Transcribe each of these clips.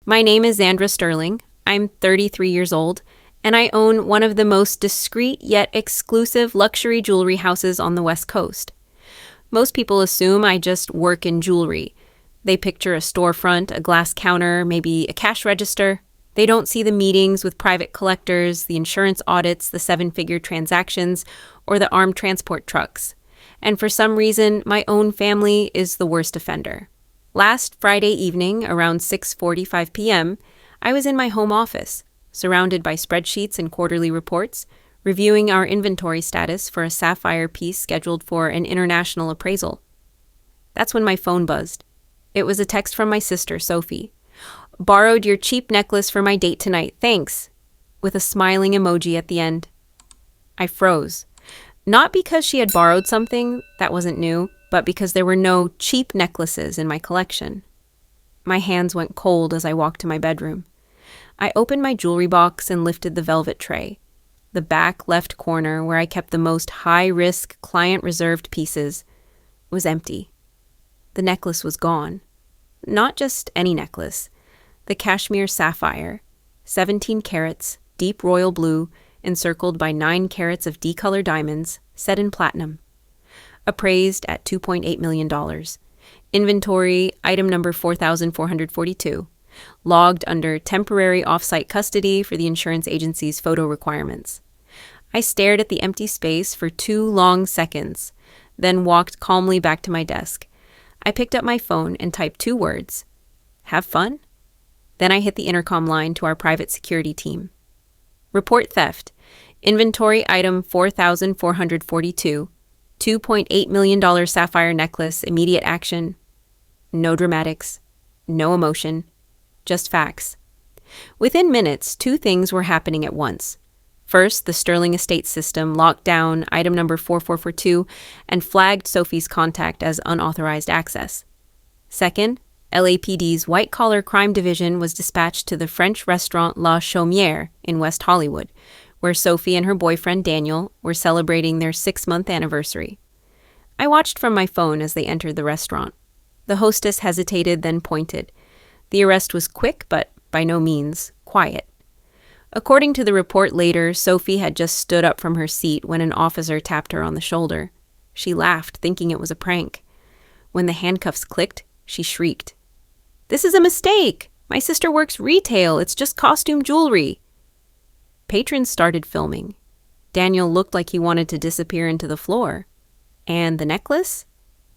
My name is Xandra Sterling. I'm 33 years old, and I own one of the most discreet yet exclusive luxury jewelry houses on the West Coast. Most people assume I just work in jewelry. They picture a storefront, a glass counter, maybe a cash register. They don't see the meetings with private collectors, the insurance audits, the seven-figure transactions, or the armed transport trucks. And for some reason, my own family is the worst offender. Last Friday evening, around 6:45 p.m., I was in my home office, surrounded by spreadsheets and quarterly reports, reviewing our inventory status for a sapphire piece scheduled for an international appraisal. That's when my phone buzzed. It was a text from my sister, Sophie. "Borrowed your cheap necklace for my date tonight, thanks," with a smiling emoji at the end. I froze. Not because she had borrowed something that wasn't new, but because there were no cheap necklaces in my collection. My hands went cold as I walked to my bedroom. I opened my jewelry box and lifted the velvet tray. The back left corner, where I kept the most high-risk, client-reserved pieces, was empty. The necklace was gone. Not just any necklace. The cashmere sapphire, 17 carats, deep royal blue, encircled by 9 carats of D-color diamonds, set in platinum. Appraised at $2.8 million. Inventory, item number 4,442. Logged under temporary off-site custody for the insurance agency's photo requirements. I stared at the empty space for 2 long seconds, then walked calmly back to my desk. I picked up my phone and typed 2 words. Have fun? Then I hit the intercom line to our private security team. Report theft. Inventory item 4,442. $2.8 million sapphire necklace, immediate action. No dramatics. No emotion. Just facts. Within minutes, 2 things were happening at once. First, the Sterling Estate system locked down item number 4442 and flagged Sophie's contact as unauthorized access. Second, LAPD's white-collar crime division was dispatched to the French restaurant La Chaumière in West Hollywood, where Sophie and her boyfriend Daniel were celebrating their 6-month anniversary. I watched from my phone as they entered the restaurant. The hostess hesitated, then pointed. The arrest was quick, but by no means quiet. According to the report later, Sophie had just stood up from her seat when an officer tapped her on the shoulder. She laughed, thinking it was a prank. When the handcuffs clicked, she shrieked. "This is a mistake! My sister works retail. It's just costume jewelry." Patrons started filming. Daniel looked like he wanted to disappear into the floor. And the necklace?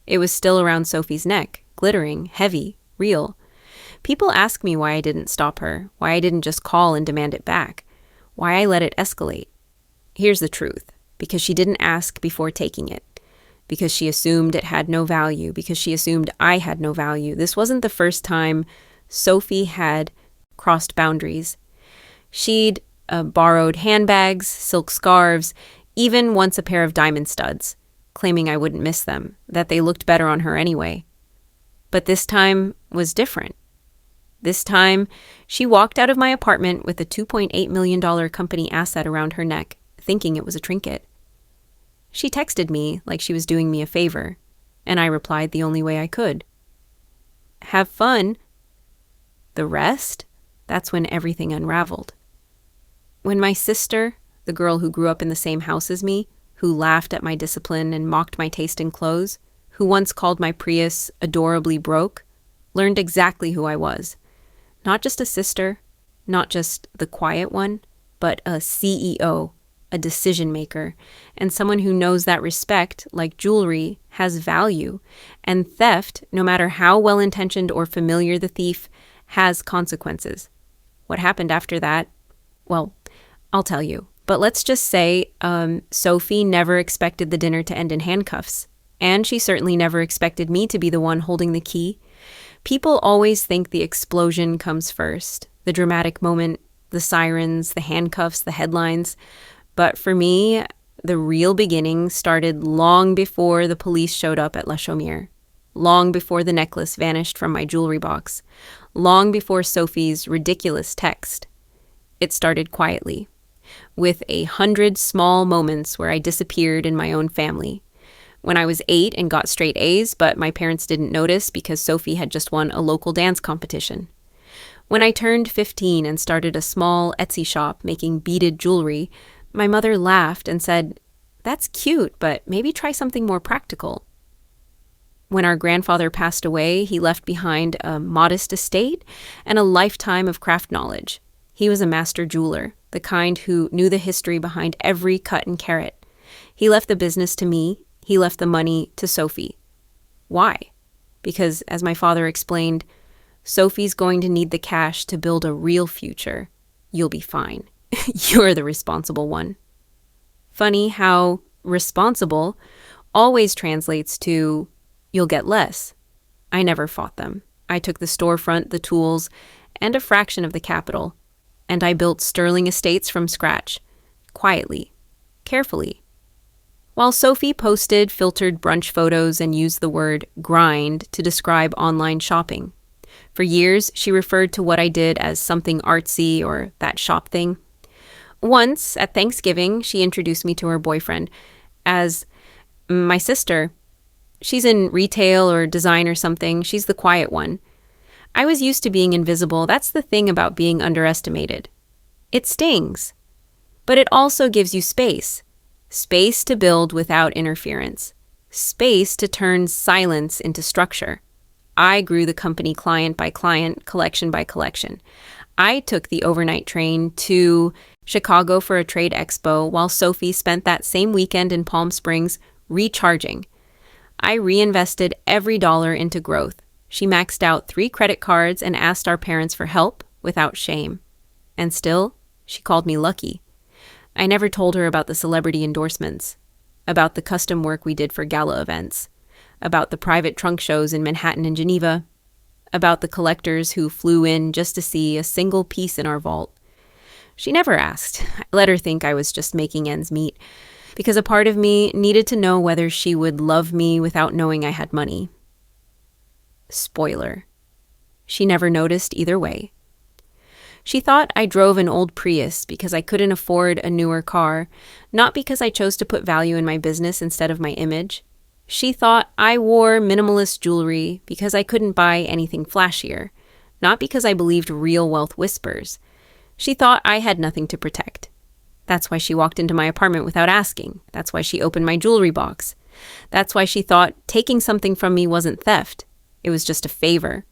It was still around Sophie's neck, glittering, heavy, real. People ask me why I didn't stop her, why I didn't just call and demand it back, why I let it escalate. Here's the truth. Because she didn't ask before taking it. Because she assumed it had no value. Because she assumed I had no value. This wasn't the first time Sophie had crossed boundaries. She'd borrowed handbags, silk scarves, even once a pair of diamond studs, claiming I wouldn't miss them, that they looked better on her anyway. But this time was different. This time, she walked out of my apartment with a $2.8 million company asset around her neck, thinking it was a trinket. She texted me like she was doing me a favor, and I replied the only way I could. Have fun. The rest? That's when everything unraveled. When my sister, the girl who grew up in the same house as me, who laughed at my discipline and mocked my taste in clothes, who once called my Prius adorably broke, learned exactly who I was. Not just a sister, not just the quiet one, but a CEO, a decision maker, and someone who knows that respect, like jewelry, has value, and theft, no matter how well-intentioned or familiar the thief, has consequences. What happened after that? Well, I'll tell you. But let's just say Sophie never expected the dinner to end in handcuffs, and she certainly never expected me to be the one holding the key. People always think the explosion comes first, the dramatic moment, the sirens, the handcuffs, the headlines. But for me, the real beginning started long before the police showed up at La Chaumière, long before the necklace vanished from my jewelry box, long before Sophie's ridiculous text. It started quietly, with 100 small moments where I disappeared in my own family. When I was 8 and got straight A's, but my parents didn't notice because Sophie had just won a local dance competition. When I turned 15 and started a small Etsy shop making beaded jewelry, my mother laughed and said, "That's cute, but maybe try something more practical." When our grandfather passed away, he left behind a modest estate and a lifetime of craft knowledge. He was a master jeweler, the kind who knew the history behind every cut and carat. He left the business to me. He left the money to Sophie. Why? Because, as my father explained, Sophie's going to need the cash to build a real future. You'll be fine. You're the responsible one. Funny how responsible always translates to you'll get less. I never fought them. I took the storefront, the tools, and a fraction of the capital, and I built Sterling estates from scratch, quietly, carefully. While Sophie posted filtered brunch photos and used the word grind to describe online shopping, for years she referred to what I did as something artsy or that shop thing. Once, at Thanksgiving, she introduced me to her boyfriend as my sister. She's in retail or design or something. She's the quiet one. I was used to being invisible. That's the thing about being underestimated. It stings. But it also gives you space. Space to build without interference. Space to turn silence into structure. I grew the company client by client, collection by collection. I took the overnight train to Chicago for a trade expo while Sophie spent that same weekend in Palm Springs recharging. I reinvested every dollar into growth. She maxed out 3 credit cards and asked our parents for help without shame. And still, she called me lucky. I never told her about the celebrity endorsements, about the custom work we did for gala events, about the private trunk shows in Manhattan and Geneva, about the collectors who flew in just to see a single piece in our vault. She never asked. I let her think I was just making ends meet, because a part of me needed to know whether she would love me without knowing I had money. Spoiler. She never noticed either way. She thought I drove an old Prius because I couldn't afford a newer car, not because I chose to put value in my business instead of my image. She thought I wore minimalist jewelry because I couldn't buy anything flashier, not because I believed real wealth whispers. She thought I had nothing to protect. That's why she walked into my apartment without asking. That's why she opened my jewelry box. That's why she thought taking something from me wasn't theft. It was just a favor.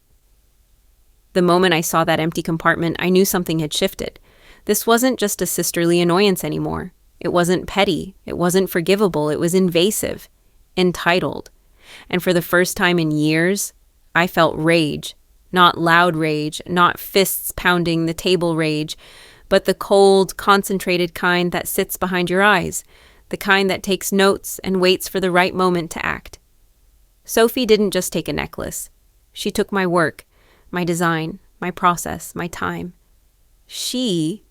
The moment I saw that empty compartment, I knew something had shifted. This wasn't just a sisterly annoyance anymore. It wasn't petty. It wasn't forgivable. It was invasive, entitled. And for the first time in years, I felt rage. Not loud rage, not fists pounding the table rage, but the cold, concentrated kind that sits behind your eyes, the kind that takes notes and waits for the right moment to act. Sophie didn't just take a necklace. She took my work, my design, my process, my time. She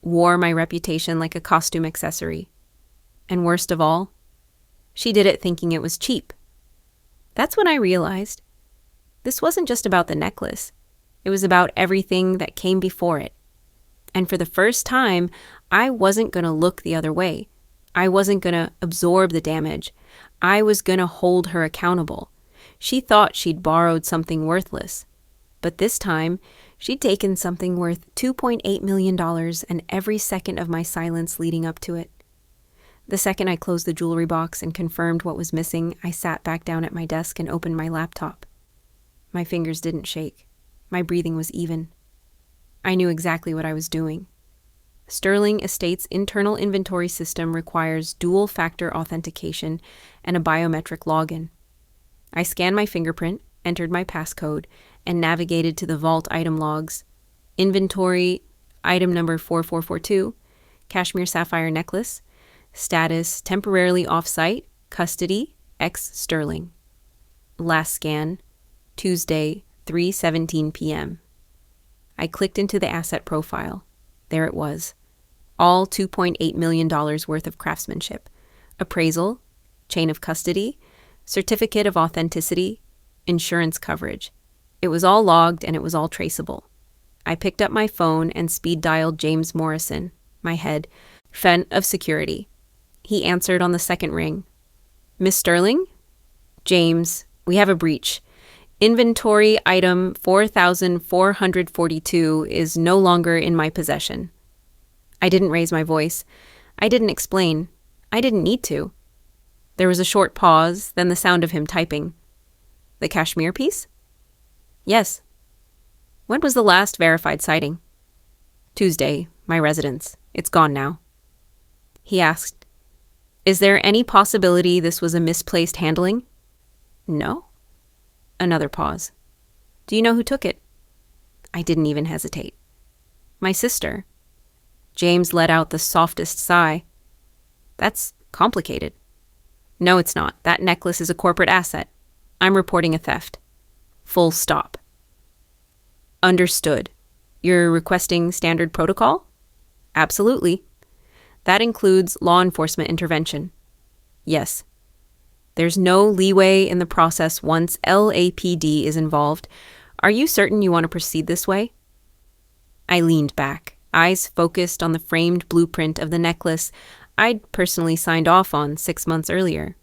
wore my reputation like a costume accessory. And worst of all, she did it thinking it was cheap. That's when I realized this wasn't just about the necklace. It was about everything that came before it. And for the first time, I wasn't going to look the other way. I wasn't going to absorb the damage. I was going to hold her accountable. She thought she'd borrowed something worthless. But this time, she'd taken something worth $2.8 million and every second of my silence leading up to it. The second I closed the jewelry box and confirmed what was missing, I sat back down at my desk and opened my laptop. My fingers didn't shake. My breathing was even. I knew exactly what I was doing. Sterling Estates' internal inventory system requires dual-factor authentication and a biometric login. I scanned my fingerprint, entered my passcode, and navigated to the vault item logs. Inventory, item number 4442, cashmere sapphire necklace, status temporarily off-site, custody, X Sterling. Last scan, Tuesday, 3:17 p.m. I clicked into the asset profile. There it was. All $2.8 million worth of craftsmanship. Appraisal, chain of custody, certificate of authenticity, insurance coverage. It was all logged and it was all traceable. I picked up my phone and speed dialed James Morrison, my head, friend of security. He answered on the second ring. "Miss Sterling?" "James, we have a breach. Inventory item 4442 is no longer in my possession. I didn't raise my voice. I didn't explain. I didn't need to. There was a short pause, then the sound of him typing. The cashmere piece? Yes. When was the last verified sighting? Tuesday, my residence. It's gone now. He asked, Is there any possibility this was a misplaced handling? No. Another pause. Do you know who took it? I didn't even hesitate. My sister. James let out the softest sigh. That's complicated. No, it's not. That necklace is a corporate asset. I'm reporting a theft. Full stop. Understood. You're requesting standard protocol? Absolutely. That includes law enforcement intervention. Yes. There's no leeway in the process once LAPD is involved. Are you certain you want to proceed this way? I leaned back, eyes focused on the framed blueprint of the necklace I'd personally signed off on 6 months earlier.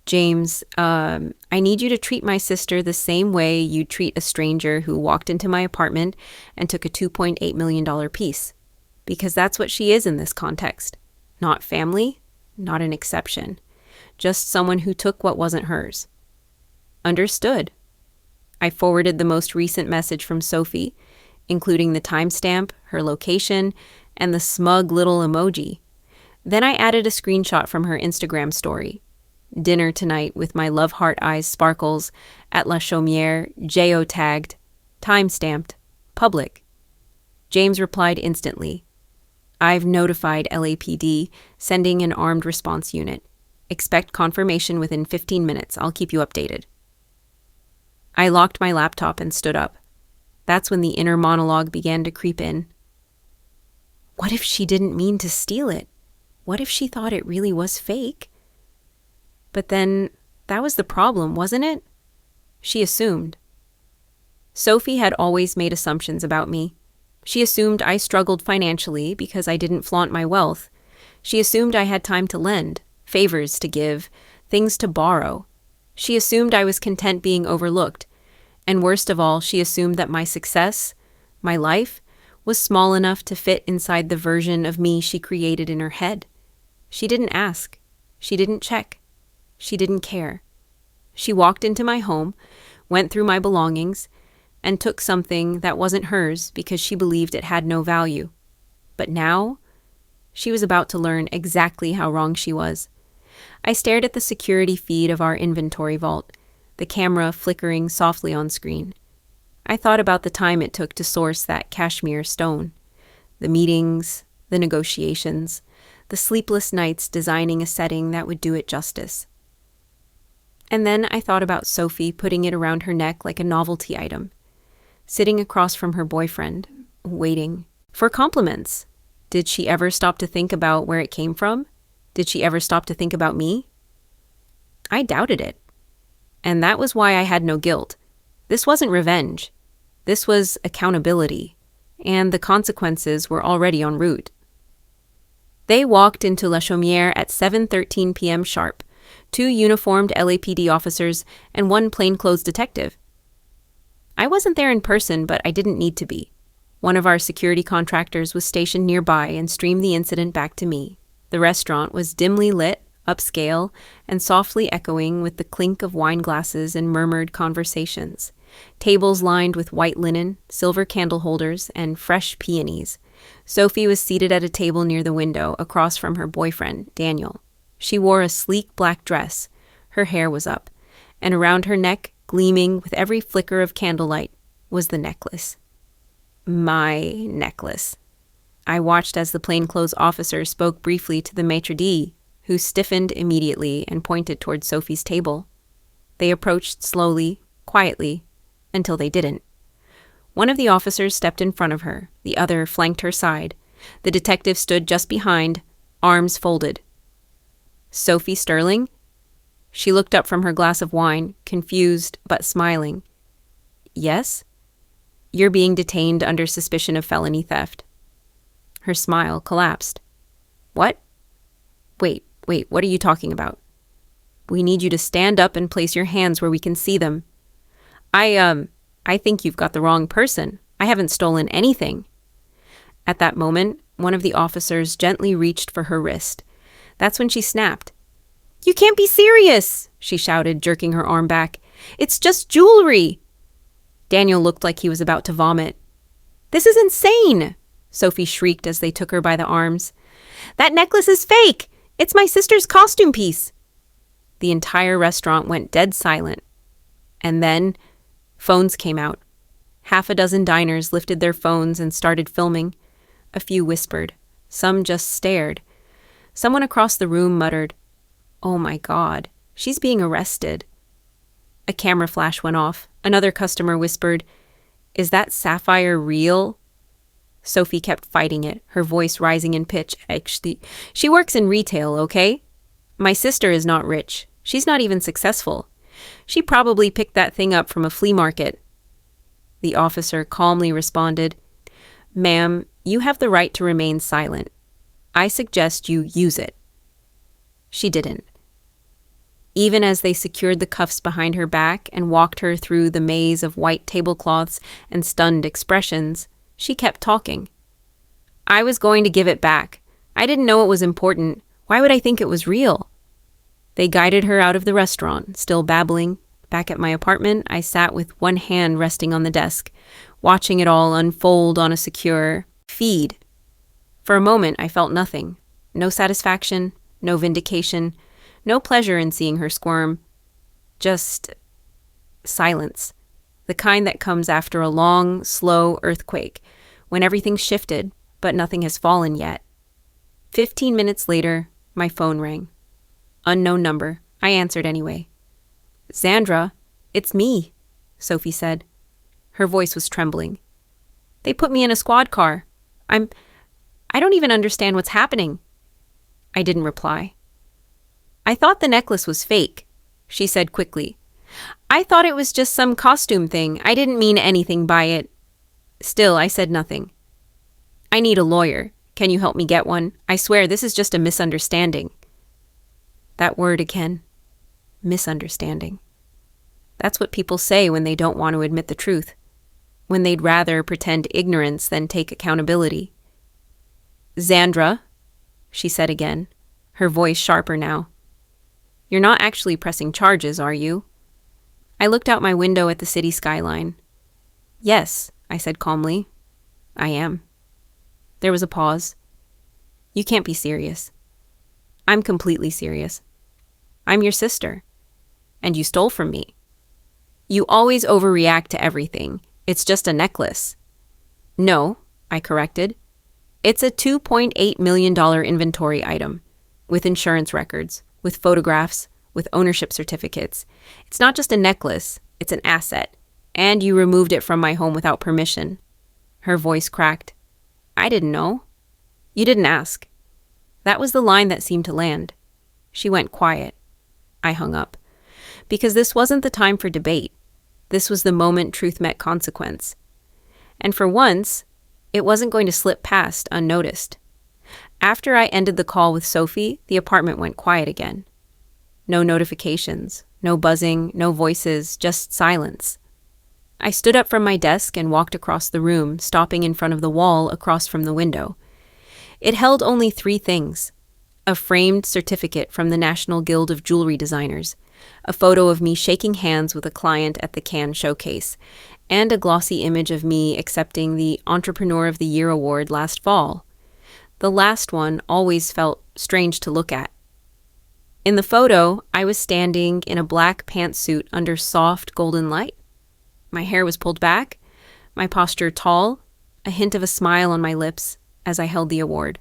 James, I need you to treat my sister the same way you treat a stranger who walked into my apartment and took a $2.8 million piece. Because that's what she is in this context. Not family, not an exception. Just someone who took what wasn't hers. Understood. I forwarded the most recent message from Sophie, including the timestamp, her location, and the smug little emoji. Then I added a screenshot from her Instagram story. Dinner tonight with my love heart eyes sparkles at La Chaumière, geotagged, timestamped, public. James replied instantly. I've notified LAPD, sending an armed response unit. Expect confirmation within 15 minutes. I'll keep you updated. I locked my laptop and stood up. That's when the inner monologue began to creep in. What if she didn't mean to steal it? What if she thought it really was fake? But then, that was the problem, wasn't it? She assumed. Sophie had always made assumptions about me. She assumed I struggled financially because I didn't flaunt my wealth. She assumed I had time to lend, favors to give, things to borrow. She assumed I was content being overlooked. And worst of all, she assumed that my success, my life, was small enough to fit inside the version of me she created in her head. She didn't ask. She didn't check. She didn't care. She walked into my home, went through my belongings, and took something that wasn't hers because she believed it had no value. But now, she was about to learn exactly how wrong she was. I stared at the security feed of our inventory vault, the camera flickering softly on screen. I thought about the time it took to source that cashmere stone, the meetings, the negotiations, the sleepless nights designing a setting that would do it justice. And then I thought about Sophie putting it around her neck like a novelty item, sitting across from her boyfriend, waiting for compliments. Did she ever stop to think about where it came from? Did she ever stop to think about me? I doubted it. And that was why I had no guilt. This wasn't revenge. This was accountability. And the consequences were already en route. They walked into La Chaumière at 7:13 p.m. sharp, 2 uniformed LAPD officers and 1 plainclothes detective. I wasn't there in person, but I didn't need to be. One of our security contractors was stationed nearby and streamed the incident back to me. The restaurant was dimly lit, upscale, and softly echoing with the clink of wine glasses and murmured conversations. Tables lined with white linen, silver candle holders, and fresh peonies. Sophie was seated at a table near the window, across from her boyfriend, Daniel. She wore a sleek black dress. Her hair was up, and around her neck, gleaming with every flicker of candlelight, was the necklace. My necklace. I watched as the plainclothes officer spoke briefly to the maitre d', who stiffened immediately and pointed toward Sophie's table. They approached slowly, quietly, until they didn't. One of the officers stepped in front of her, the other flanked her side. The detective stood just behind, arms folded. Sophie Sterling? She looked up from her glass of wine, confused but smiling. Yes? You're being detained under suspicion of felony theft. Her smile collapsed. What? Wait, what are you talking about? We need you to stand up and place your hands where we can see them. I think you've got the wrong person. I haven't stolen anything." At that moment, one of the officers gently reached for her wrist. That's when she snapped. "You can't be serious," she shouted, jerking her arm back. "It's just jewelry." Daniel looked like he was about to vomit. "This is insane," Sophie shrieked as they took her by the arms. "That necklace is fake. It's my sister's costume piece." The entire restaurant went dead silent. And then phones came out. Half a dozen diners lifted their phones and started filming. A few whispered. Some just stared. Someone across the room muttered, "Oh my God, she's being arrested." A camera flash went off. Another customer whispered, "Is that sapphire real?" Sophie kept fighting it, her voice rising in pitch. "Actually, she works in retail, okay? My sister is not rich. She's not even successful. She probably picked that thing up from a flea market." The officer calmly responded, "Ma'am, you have the right to remain silent. I suggest you use it." She didn't. Even as they secured the cuffs behind her back and walked her through the maze of white tablecloths and stunned expressions, she kept talking. "I was going to give it back. I didn't know it was important. Why would I think it was real?" They guided her out of the restaurant, still babbling. Back at my apartment, I sat with one hand resting on the desk, watching it all unfold on a secure feed. For a moment, I felt nothing. No satisfaction, no vindication, no pleasure in seeing her squirm. Just silence. The kind that comes after a long, slow earthquake, when everything's shifted, but nothing has fallen yet. 15 minutes later, my phone rang. Unknown number. I answered anyway. "Xandra, it's me," Sophie said. Her voice was trembling. "They put me in a squad car. I don't even understand what's happening." I didn't reply. "I thought the necklace was fake," she said quickly. "I thought it was just some costume thing. I didn't mean anything by it." Still, I said nothing. "I need a lawyer. Can you help me get one? I swear this is just a misunderstanding." That word again. Misunderstanding. That's what people say when they don't want to admit the truth, when they'd rather pretend ignorance than take accountability. "Xandra," she said again, her voice sharper now. "You're not actually pressing charges, are you?" I looked out my window at the city skyline. "Yes," I said calmly. "I am." There was a pause. "You can't be serious." "I'm completely serious. I'm your sister. And you stole from me." "You always overreact to everything. It's just a necklace." "No," I corrected. "It's a $2.8 million inventory item, with insurance records, with photographs, with ownership certificates. It's not just a necklace, it's an asset. And you removed it from my home without permission." Her voice cracked. "I didn't know." "You didn't ask." That was the line that seemed to land. She went quiet. I hung up. Because this wasn't the time for debate. This was the moment truth met consequence. And for once, it wasn't going to slip past unnoticed. After I ended the call with Sophie, the apartment went quiet again. No notifications, no buzzing, no voices, just silence. I stood up from my desk and walked across the room, stopping in front of the wall across from the window. It held only 3 things. A framed certificate from the National Guild of Jewelry Designers, a photo of me shaking hands with a client at the Cannes showcase, and a glossy image of me accepting the Entrepreneur of the Year award last fall. The last one always felt strange to look at. In the photo, I was standing in a black pantsuit under soft golden light. My hair was pulled back, my posture tall, a hint of a smile on my lips as I held the award.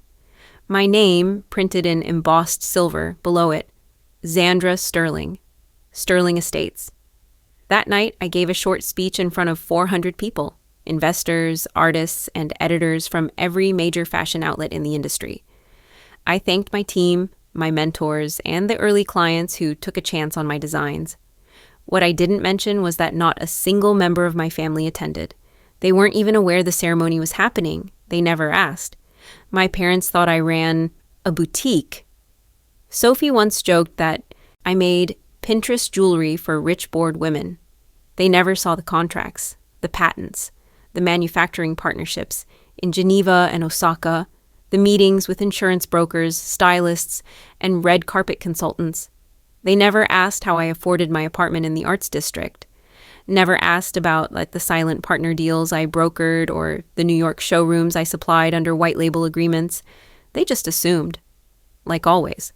My name, printed in embossed silver, below it, Xandra Sterling, Sterling Estates. That night, I gave a short speech in front of 400 people, investors, artists, and editors from every major fashion outlet in the industry. I thanked my team, my mentors, and the early clients who took a chance on my designs. What I didn't mention was that not a single member of my family attended. They weren't even aware the ceremony was happening. They never asked. My parents thought I ran a boutique. Sophie once joked that I made Pinterest jewelry for rich, bored women. They never saw the contracts, the patents, the manufacturing partnerships in Geneva and Osaka, the meetings with insurance brokers, stylists, and red carpet consultants. They never asked how I afforded my apartment in the arts district. Never asked about the silent partner deals I brokered or the New York showrooms I supplied under white label agreements. They just assumed. Like always.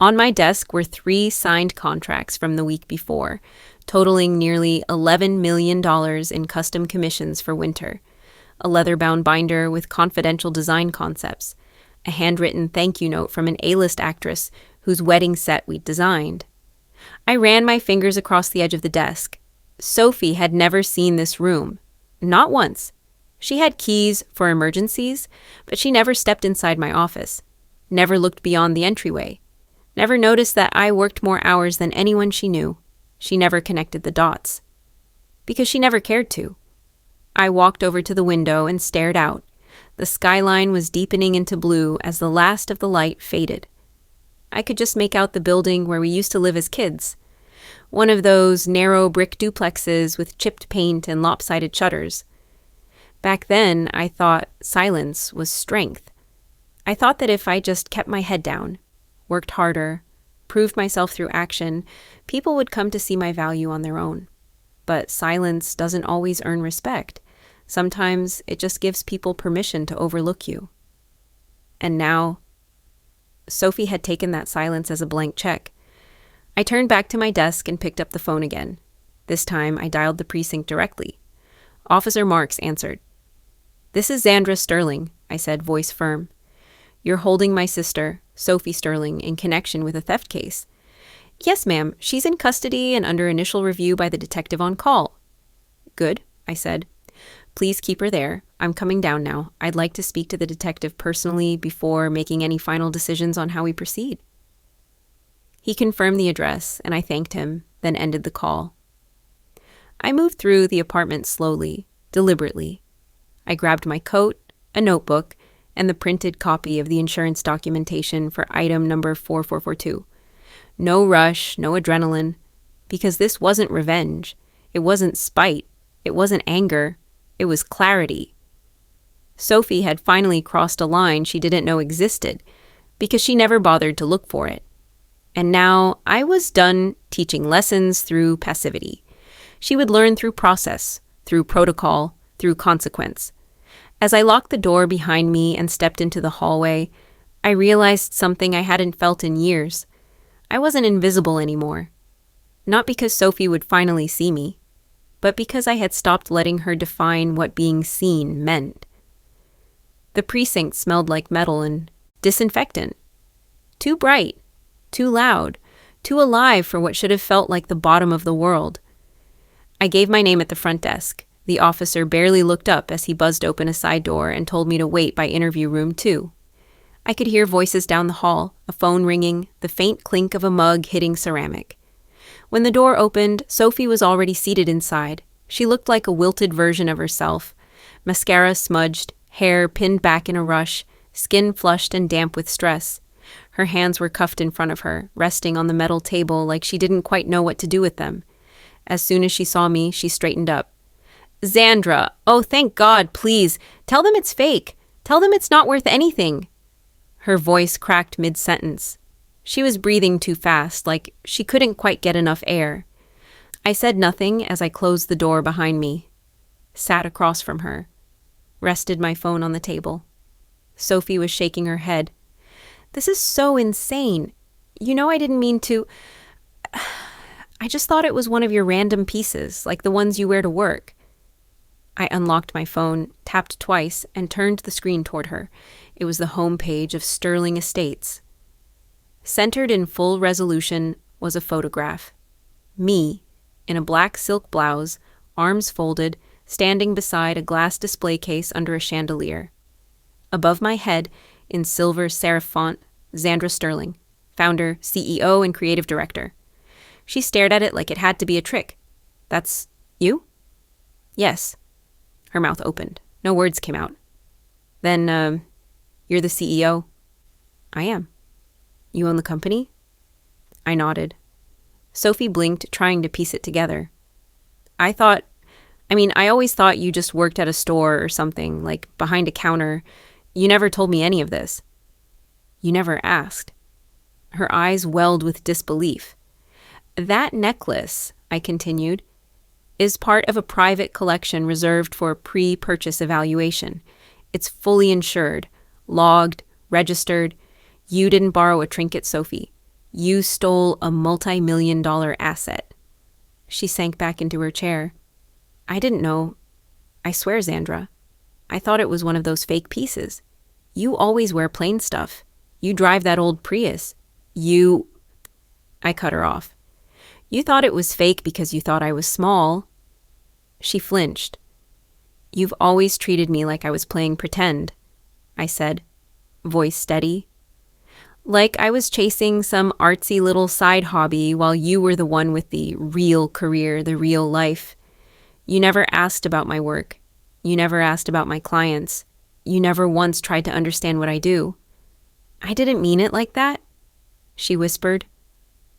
On my desk were 3 signed contracts from the week before, totaling nearly $11 million in custom commissions for winter, a leather-bound binder with confidential design concepts, a handwritten thank you note from an A-list actress whose wedding set we'd designed. I ran my fingers across the edge of the desk. Sophie had never seen this room. Not once. She had keys for emergencies, but she never stepped inside my office, never looked beyond the entryway, never noticed that I worked more hours than anyone she knew. She never connected the dots. Because she never cared to. I walked over to the window and stared out. The skyline was deepening into blue as the last of the light faded. I could just make out the building where we used to live as kids. One of those narrow brick duplexes with chipped paint and lopsided shutters. Back then, I thought silence was strength. I thought that if I just kept my head down, worked harder, proved myself through action, people would come to see my value on their own. But silence doesn't always earn respect. Sometimes it just gives people permission to overlook you. And now, Sophie had taken that silence as a blank check. I turned back to my desk and picked up the phone again. This time, I dialed the precinct directly. Officer Marks answered. "This is Xandra Sterling," I said, voice firm. "You're holding my sister, Sophie Sterling, in connection with a theft case." "Yes, ma'am. She's in custody and under initial review by the detective on call." "Good," I said. "Please keep her there. I'm coming down now. I'd like to speak to the detective personally before making any final decisions on how we proceed." He confirmed the address, and I thanked him, then ended the call. I moved through the apartment slowly, deliberately. I grabbed my coat, a notebook, and the printed copy of the insurance documentation for item number 4442. No rush, no adrenaline, because this wasn't revenge. It wasn't spite. It wasn't anger. It was clarity. Sophie had finally crossed a line she didn't know existed, because she never bothered to look for it. And now I was done teaching lessons through passivity. She would learn through process, through protocol, through consequence. As I locked the door behind me and stepped into the hallway, I realized something I hadn't felt in years. I wasn't invisible anymore. Not because Sophie would finally see me, but because I had stopped letting her define what being seen meant. The precinct smelled like metal and disinfectant. Too bright, too loud, too alive for what should have felt like the bottom of the world. I gave my name at the front desk. The officer barely looked up as he buzzed open a side door and told me to wait by interview room 2. I could hear voices down the hall, a phone ringing, the faint clink of a mug hitting ceramic. When the door opened, Sophie was already seated inside. She looked like a wilted version of herself. Mascara smudged, hair pinned back in a rush, skin flushed and damp with stress. Her hands were cuffed in front of her, resting on the metal table like she didn't quite know what to do with them. As soon as she saw me, she straightened up. "Xandra, oh thank God, please, tell them it's fake. Tell them it's not worth anything." Her voice cracked mid-sentence. She was breathing too fast, like she couldn't quite get enough air. I said nothing as I closed the door behind me, sat across from her, rested my phone on the table. Sophie was shaking her head. "This is so insane. You know I didn't mean to. I just thought it was one of your random pieces, like the ones you wear to work." I unlocked my phone, tapped twice, and turned the screen toward her. It was the home page of Sterling Estates. Centered in full resolution was a photograph. Me, in a black silk blouse, arms folded, standing beside a glass display case under a chandelier. Above my head, in silver serif font, Xandra Sterling, founder, CEO, and creative director. She stared at it like it had to be a trick. "That's you?" "Yes." Her mouth opened. No words came out. "Then, you're the CEO?" "I am." "You own the company?" I nodded. Sophie blinked, trying to piece it together. I always thought you just worked at a store or something, like behind a counter. You never told me any of this. You never asked. Her eyes welled with disbelief. That necklace, I continued, is part of a private collection reserved for pre-purchase evaluation. It's fully insured, logged, registered. You didn't borrow a trinket, Sophie. You stole a multi-million-dollar asset. She sank back into her chair. I didn't know. I swear, Xandra. I thought it was one of those fake pieces. You always wear plain stuff. You drive that old Prius. I cut her off. You thought it was fake because you thought I was small. She flinched. You've always treated me like I was playing pretend, I said, voice steady. Like I was chasing some artsy little side hobby while you were the one with the real career, the real life. You never asked about my work. You never asked about my clients. You never once tried to understand what I do. I didn't mean it like that, she whispered.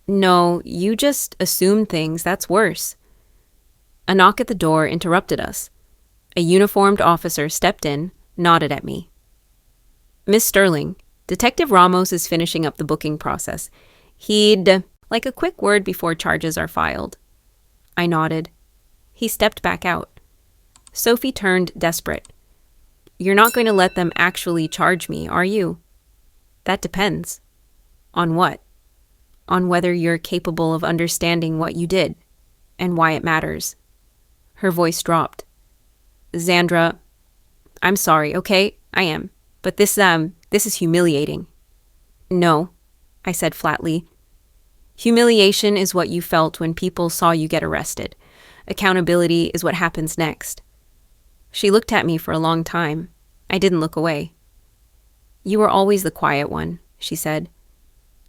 No, you just assumed things. That's worse. A knock at the door interrupted us. A uniformed officer stepped in, nodded at me. Miss Sterling, Detective Ramos is finishing up the booking process. He'd like a quick word before charges are filed. I nodded. He stepped back out. Sophie turned desperate. You're not going to let them actually charge me, are you? That depends. On what? On whether you're capable of understanding what you did and why it matters. Her voice dropped. Xandra, I'm sorry, okay? I am. But this is humiliating. No, I said flatly. Humiliation is what you felt when people saw you get arrested. Accountability is what happens next. She looked at me for a long time. I didn't look away. You were always the quiet one, she said.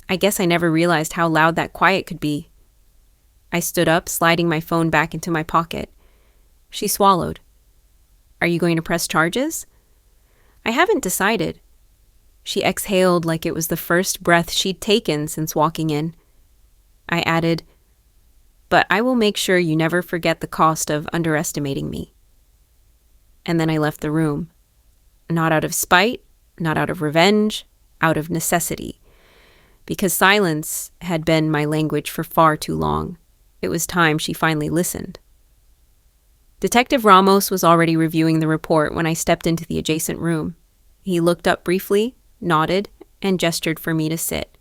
I guess I never realized how loud that quiet could be. I stood up, sliding my phone back into my pocket. She swallowed. Are you going to press charges? I haven't decided. She exhaled like it was the first breath she'd taken since walking in. I added, but I will make sure you never forget the cost of underestimating me. And then I left the room. Not out of spite, not out of revenge, out of necessity. Because silence had been my language for far too long. It was time she finally listened. Detective Ramos was already reviewing the report when I stepped into the adjacent room. He looked up briefly, nodded, and gestured for me to sit.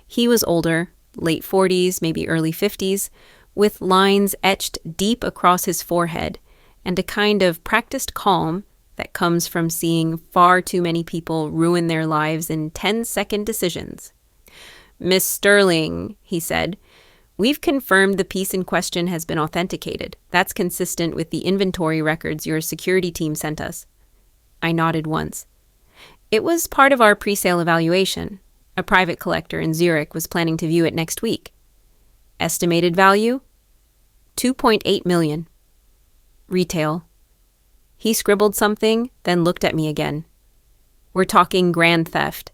He was older, late 40s, maybe early 50s, with lines etched deep across his forehead and a kind of practiced calm that comes from seeing far too many people ruin their lives in 10-second decisions. Miss Sterling, he said, we've confirmed the piece in question has been authenticated. That's consistent with the inventory records your security team sent us. I nodded once. It was part of our pre-sale evaluation. A private collector in Zurich was planning to view it next week. Estimated value? $2.8 million. Retail. He scribbled something, then looked at me again. We're talking grand theft.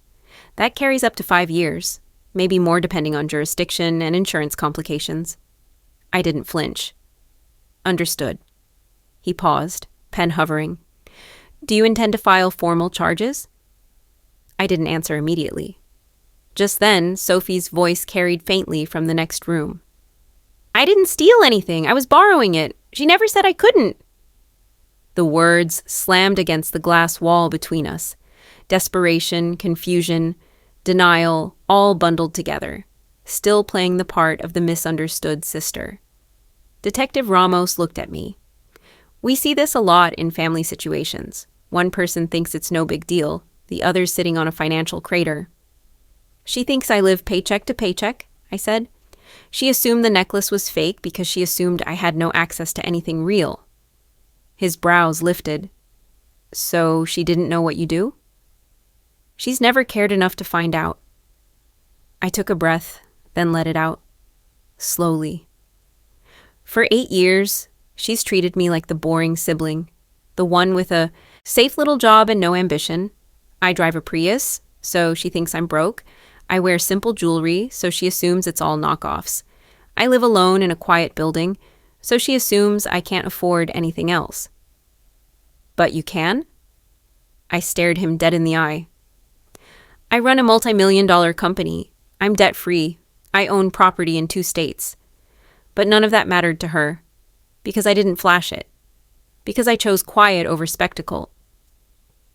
That carries up to 5 years, maybe more depending on jurisdiction and insurance complications. I didn't flinch. Understood. He paused, pen hovering. Do you intend to file formal charges? I didn't answer immediately. Just then, Sophie's voice carried faintly from the next room. I didn't steal anything. I was borrowing it. She never said I couldn't. The words slammed against the glass wall between us. Desperation, confusion, denial, all bundled together, still playing the part of the misunderstood sister. Detective Ramos looked at me. We see this a lot in family situations. One person thinks it's no big deal, the other's sitting on a financial crater. She thinks I live paycheck to paycheck, I said. She assumed the necklace was fake because she assumed I had no access to anything real. His brows lifted. So she didn't know what you do? She's never cared enough to find out. I took a breath, then let it out. Slowly. For 8 years, she's treated me like the boring sibling, the one with a safe little job and no ambition. I drive a Prius, so she thinks I'm broke. I wear simple jewelry, so she assumes it's all knockoffs. I live alone in a quiet building, so she assumes I can't afford anything else. But you can? I stared him dead in the eye. I run a multi-million-dollar company. I'm debt-free. I own property in 2 states. But none of that mattered to her, because I didn't flash it, because I chose quiet over spectacle.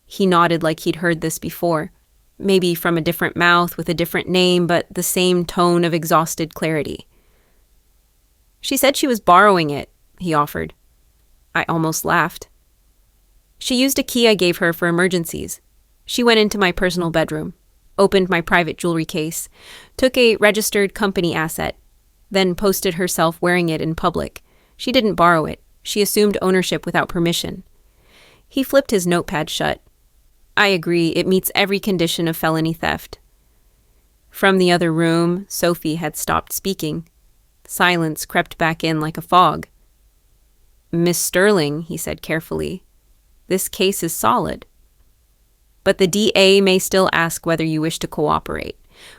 He nodded like he'd heard this before, maybe from a different mouth with a different name, but the same tone of exhausted clarity. She said she was borrowing it, he offered. I almost laughed. She used a key I gave her for emergencies. She went into my personal bedroom, opened my private jewelry case, took a registered company asset, then posted herself wearing it in public. She didn't borrow it. She assumed ownership without permission. He flipped his notepad shut. I agree, it meets every condition of felony theft. From the other room, Sophie had stopped speaking. Silence crept back in like a fog. Miss Sterling, he said carefully, this case is solid. But the DA may still ask whether you wish to cooperate,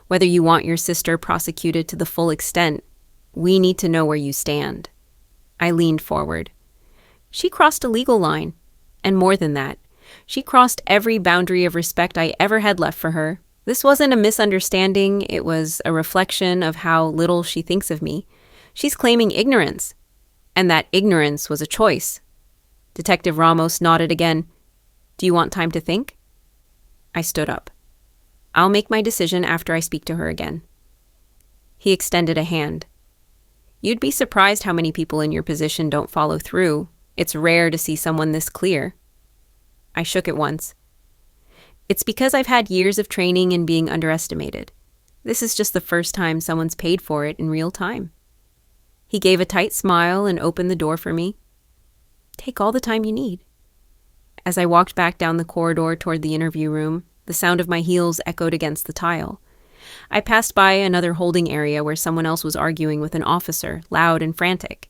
whether you want your sister prosecuted to the full extent. We need to know where you stand. I leaned forward. She crossed a legal line, and more than that, she crossed every boundary of respect I ever had left for her. This wasn't a misunderstanding, it was a reflection of how little she thinks of me. She's claiming ignorance, and that ignorance was a choice. Detective Ramos nodded again. Do you want time to think? I stood up. I'll make my decision after I speak to her again. He extended a hand. You'd be surprised how many people in your position don't follow through. It's rare to see someone this clear. I shook it once. It's because I've had years of training in being underestimated. This is just the first time someone's paid for it in real time. He gave a tight smile and opened the door for me. Take all the time you need. As I walked back down the corridor toward the interview room, the sound of my heels echoed against the tile. I passed by another holding area where someone else was arguing with an officer, loud and frantic.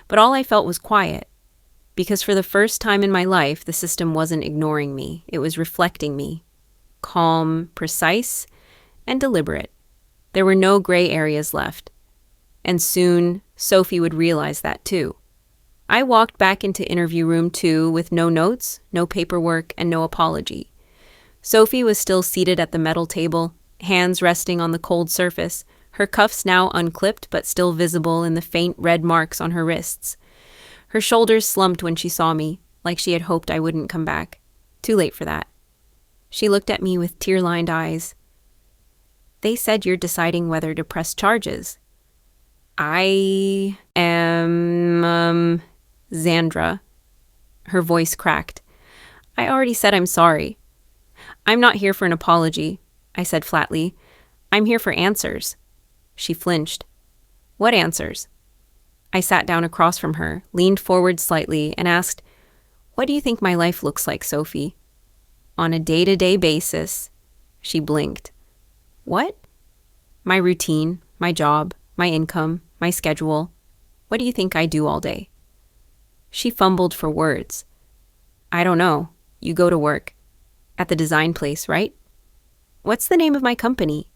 But all I felt was quiet, because for the first time in my life, the system wasn't ignoring me. It was reflecting me. Calm, precise, and deliberate. There were no gray areas left. And soon, Sophie would realize that too. I walked back into interview room 2 with no notes, no paperwork, and no apology. Sophie was still seated at the metal table, hands resting on the cold surface, her cuffs now unclipped but still visible in the faint red marks on her wrists. Her shoulders slumped when she saw me, like she had hoped I wouldn't come back. Too late for that. She looked at me with tear-lined eyes. They said you're deciding whether to press charges. I am, Xandra. Her voice cracked. I already said I'm sorry. I'm not here for an apology, I said flatly. I'm here for answers. She flinched. What answers? I sat down across from her, leaned forward slightly, and asked, What do you think my life looks like, Sophie? On a day-to-day basis. She blinked. What? My routine, my job, my income, my schedule. What do you think I do all day? She fumbled for words. I don't know. You go to work. At the design place, right? What's the name of my company?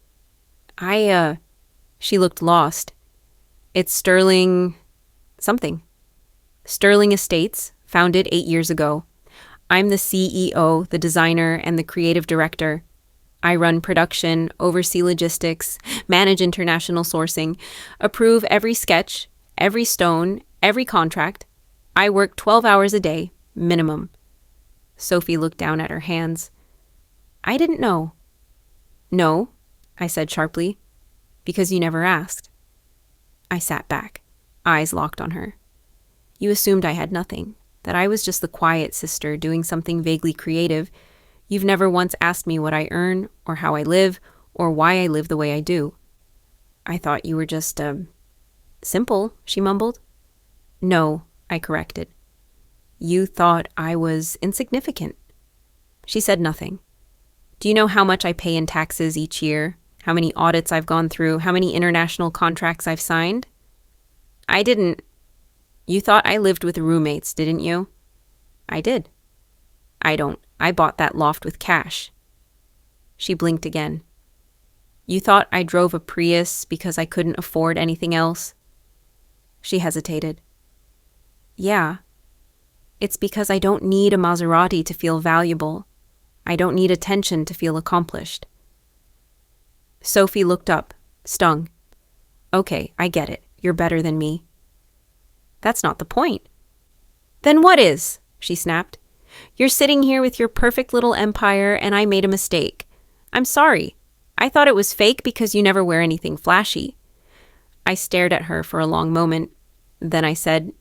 She looked lost. It's Sterling... something. Sterling Estates, founded 8 years ago. I'm the CEO, the designer, and the creative director. I run production, oversee logistics, manage international sourcing, approve every sketch, every stone, every contract. I work 12 hours a day, minimum. Sophie looked down at her hands. I didn't know. No, I said sharply, because you never asked. I sat back, eyes locked on her. You assumed I had nothing, that I was just the quiet sister doing something vaguely creative. You've never once asked me what I earn, or how I live, or why I live the way I do. I thought you were just, simple, she mumbled. No, I corrected. You thought I was insignificant. She said nothing. Do you know how much I pay in taxes each year? How many audits I've gone through? How many international contracts I've signed? I didn't. You thought I lived with roommates, didn't you? I did. I don't. I bought that loft with cash. She blinked again. You thought I drove a Prius because I couldn't afford anything else? She hesitated. Yeah. It's because I don't need a Maserati to feel valuable. I don't need attention to feel accomplished. Sophie looked up, stung. Okay, I get it. You're better than me. That's not the point. Then what is? She snapped. You're sitting here with your perfect little empire and I made a mistake. I'm sorry. I thought it was fake because you never wear anything flashy. I stared at her for a long moment. Then I said,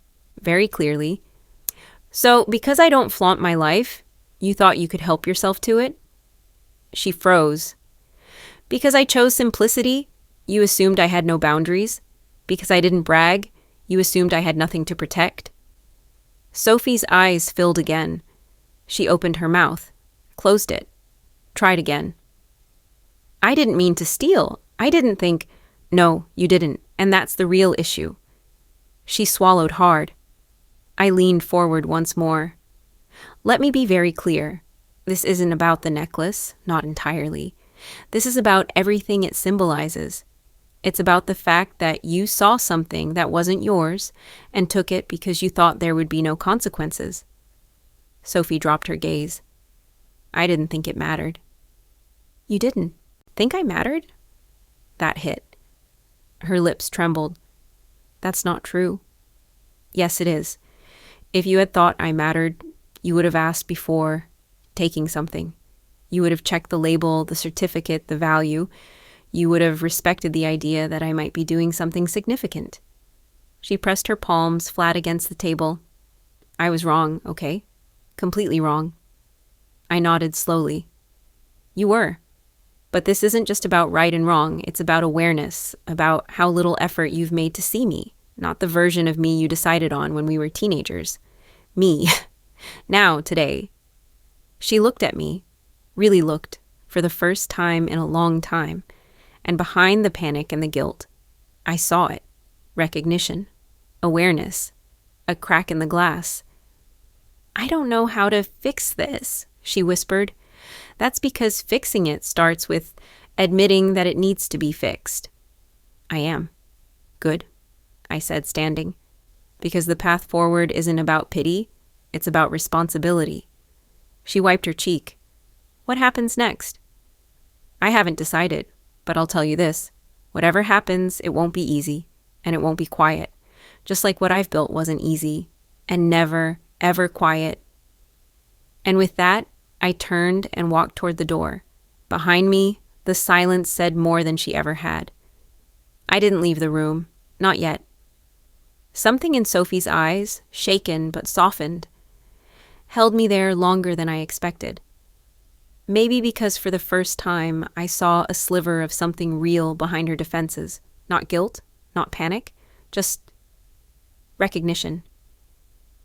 very clearly, so because I don't flaunt my life, you thought you could help yourself to it? She froze. Because I chose simplicity, you assumed I had no boundaries. Because I didn't brag, you assumed I had nothing to protect. Sophie's eyes filled again. She opened her mouth, closed it, tried again. I didn't mean to steal. I didn't think, no, you didn't, and that's the real issue. She swallowed hard. I leaned forward once more. Let me be very clear. This isn't about the necklace, not entirely. This is about everything it symbolizes. It's about the fact that you saw something that wasn't yours and took it because you thought there would be no consequences. Sophie dropped her gaze. I didn't think it mattered. You didn't think I mattered? That hit. Her lips trembled. That's not true. Yes, it is. If you had thought I mattered, you would have asked before taking something. You would have checked the label, the certificate, the value. You would have respected the idea that I might be doing something significant. She pressed her palms flat against the table. I was wrong, okay? Completely wrong. I nodded slowly. You were. But this isn't just about right and wrong. It's about awareness, about how little effort you've made to see me, not the version of me you decided on when we were teenagers. Me. Now, today. She looked at me, really looked, for the first time in a long time, and behind the panic and the guilt, I saw it. Recognition. Awareness. A crack in the glass. I don't know how to fix this, she whispered. That's because fixing it starts with admitting that it needs to be fixed. I am. Good, I said, standing. Because the path forward isn't about pity, it's about responsibility. She wiped her cheek. What happens next? I haven't decided, but I'll tell you this. Whatever happens, it won't be easy, and it won't be quiet. Just like what I've built wasn't easy, and never, ever quiet. And with that, I turned and walked toward the door. Behind me, the silence said more than she ever had. I didn't leave the room, not yet. Something in Sophie's eyes, shaken but softened, held me there longer than I expected. Maybe because for the first time I saw a sliver of something real behind her defenses. Not guilt, not panic, just recognition.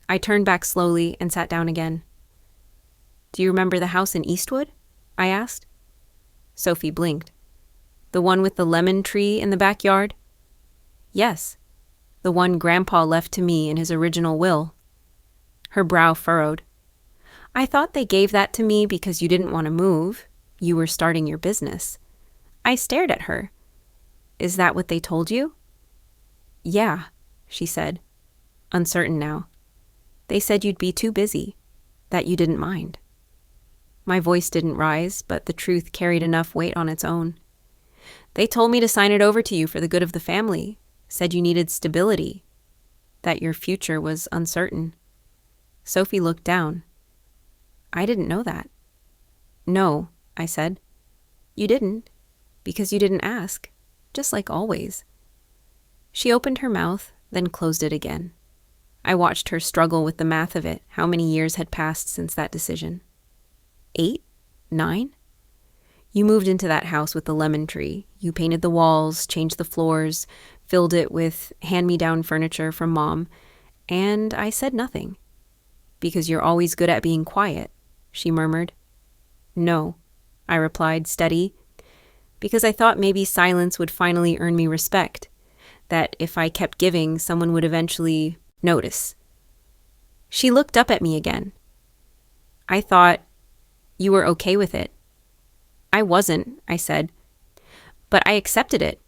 I turned back slowly and sat down again. Do you remember the house in Eastwood? I asked. Sophie blinked. The one with the lemon tree in the backyard? Yes. The one Grandpa left to me in his original will. Her brow furrowed. I thought they gave that to me because you didn't want to move. You were starting your business. I stared at her. Is that what they told you? Yeah, she said, uncertain now. They said you'd be too busy, that you didn't mind. My voice didn't rise, but the truth carried enough weight on its own. They told me to sign it over to you for the good of the family, said you needed stability, that your future was uncertain. Sophie looked down. I didn't know that. No, I said. You didn't, because you didn't ask, just like always. She opened her mouth, then closed it again. I watched her struggle with the math of it, how many years had passed since that decision. 8? 9? You moved into that house with the lemon tree. You painted the walls, changed the floors, filled it with hand-me-down furniture from Mom, and I said nothing. Because you're always good at being quiet, she murmured. No, I replied, steady, because I thought maybe silence would finally earn me respect, that if I kept giving, someone would eventually notice. She looked up at me again. I thought you were okay with it. I wasn't, I said, but I accepted it.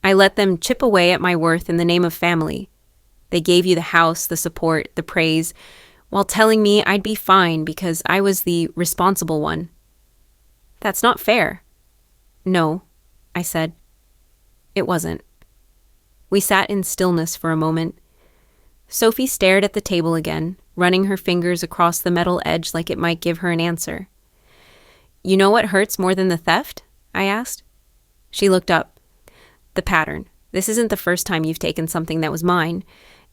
I let them chip away at my worth in the name of family. They gave you the house, the support, the praise, while telling me I'd be fine because I was the responsible one. That's not fair. No, I said. It wasn't. We sat in stillness for a moment. Sophie stared at the table again, running her fingers across the metal edge like it might give her an answer. You know what hurts more than the theft? I asked. She looked up. The pattern. This isn't the first time you've taken something that was mine.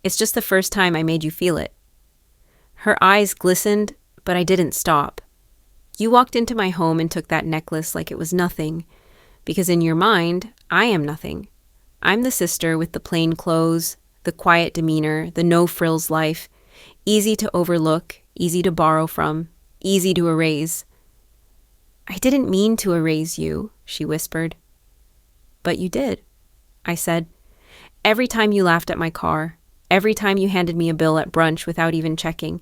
It's just the first time I made you feel it. Her eyes glistened, but I didn't stop. You walked into my home and took that necklace like it was nothing, because in your mind, I am nothing. I'm the sister with the plain clothes, the quiet demeanor, the no-frills life, easy to overlook, easy to borrow from, easy to erase. I didn't mean to erase you, she whispered. But you did, I said. Every time you laughed at my car, every time you handed me a bill at brunch without even checking,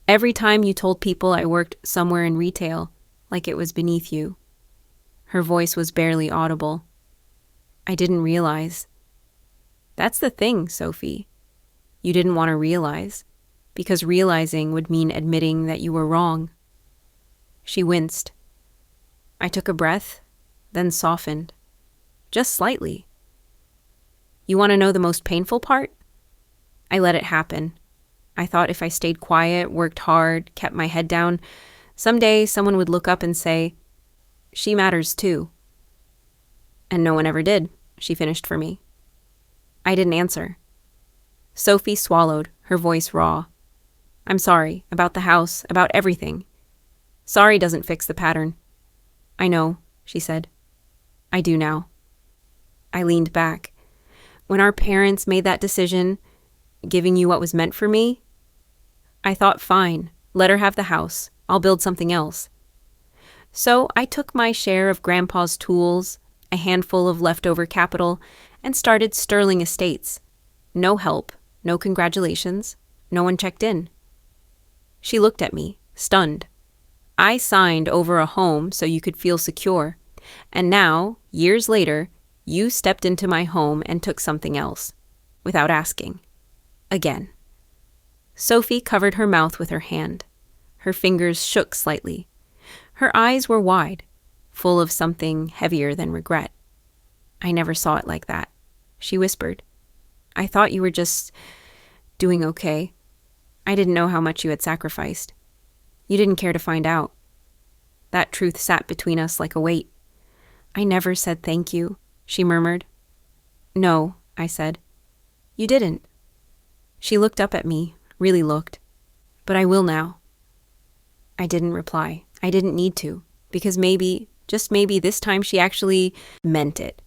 every time you told people I worked somewhere in retail, like it was beneath you. Her voice was barely audible. I didn't realize. That's the thing, Sophie. You didn't want to realize, because realizing would mean admitting that you were wrong. She winced. I took a breath, then softened. Just slightly. You want to know the most painful part? I let it happen. I thought if I stayed quiet, worked hard, kept my head down, someday someone would look up and say, she matters too. And no one ever did, she finished for me. I didn't answer. Sophie swallowed, her voice raw. I'm sorry, about the house, about everything. Sorry doesn't fix the pattern. I know, she said. I do now. I leaned back. When our parents made that decision, giving you what was meant for me, I thought, fine, let her have the house. I'll build something else. So I took my share of Grandpa's tools, a handful of leftover capital, and started Sterling Estates. No help, no congratulations, no one checked in. She looked at me, stunned. I signed over a home so you could feel secure, and now, years later, you stepped into my home and took something else, without asking. Again. Sophie covered her mouth with her hand. Her fingers shook slightly. Her eyes were wide, full of something heavier than regret. I never saw it like that, she whispered. I thought you were just doing okay. I didn't know how much you had sacrificed. You didn't care to find out. That truth sat between us like a weight. I never said thank you, she murmured. No, I said. You didn't. She looked up at me, really looked. But I will now. I didn't reply. I didn't need to, because maybe, just maybe this time she actually meant it.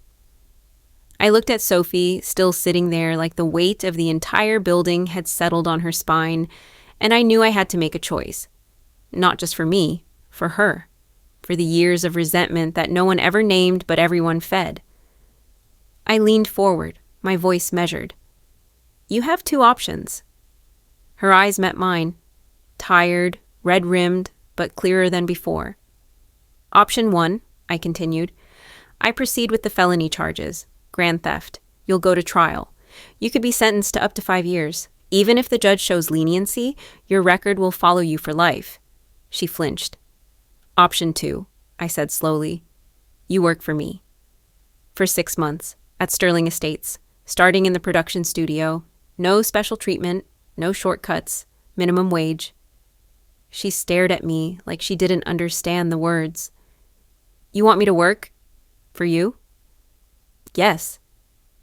I looked at Sophie, still sitting there like the weight of the entire building had settled on her spine, and I knew I had to make a choice. Not just for me, for her. For the years of resentment that no one ever named but everyone fed. I leaned forward, my voice measured. You have two options. Her eyes met mine, tired, red-rimmed, but clearer than before. Option 1, I continued. I proceed with the felony charges. Grand theft. You'll go to trial. You could be sentenced to up to 5 years. Even if the judge shows leniency, your record will follow you for life. She flinched. Option 2, I said slowly. You work for me. For 6 months, at Sterling Estates, starting in the production studio. No special treatment, no shortcuts, minimum wage. She stared at me like she didn't understand the words. You want me to work? For you? Yes.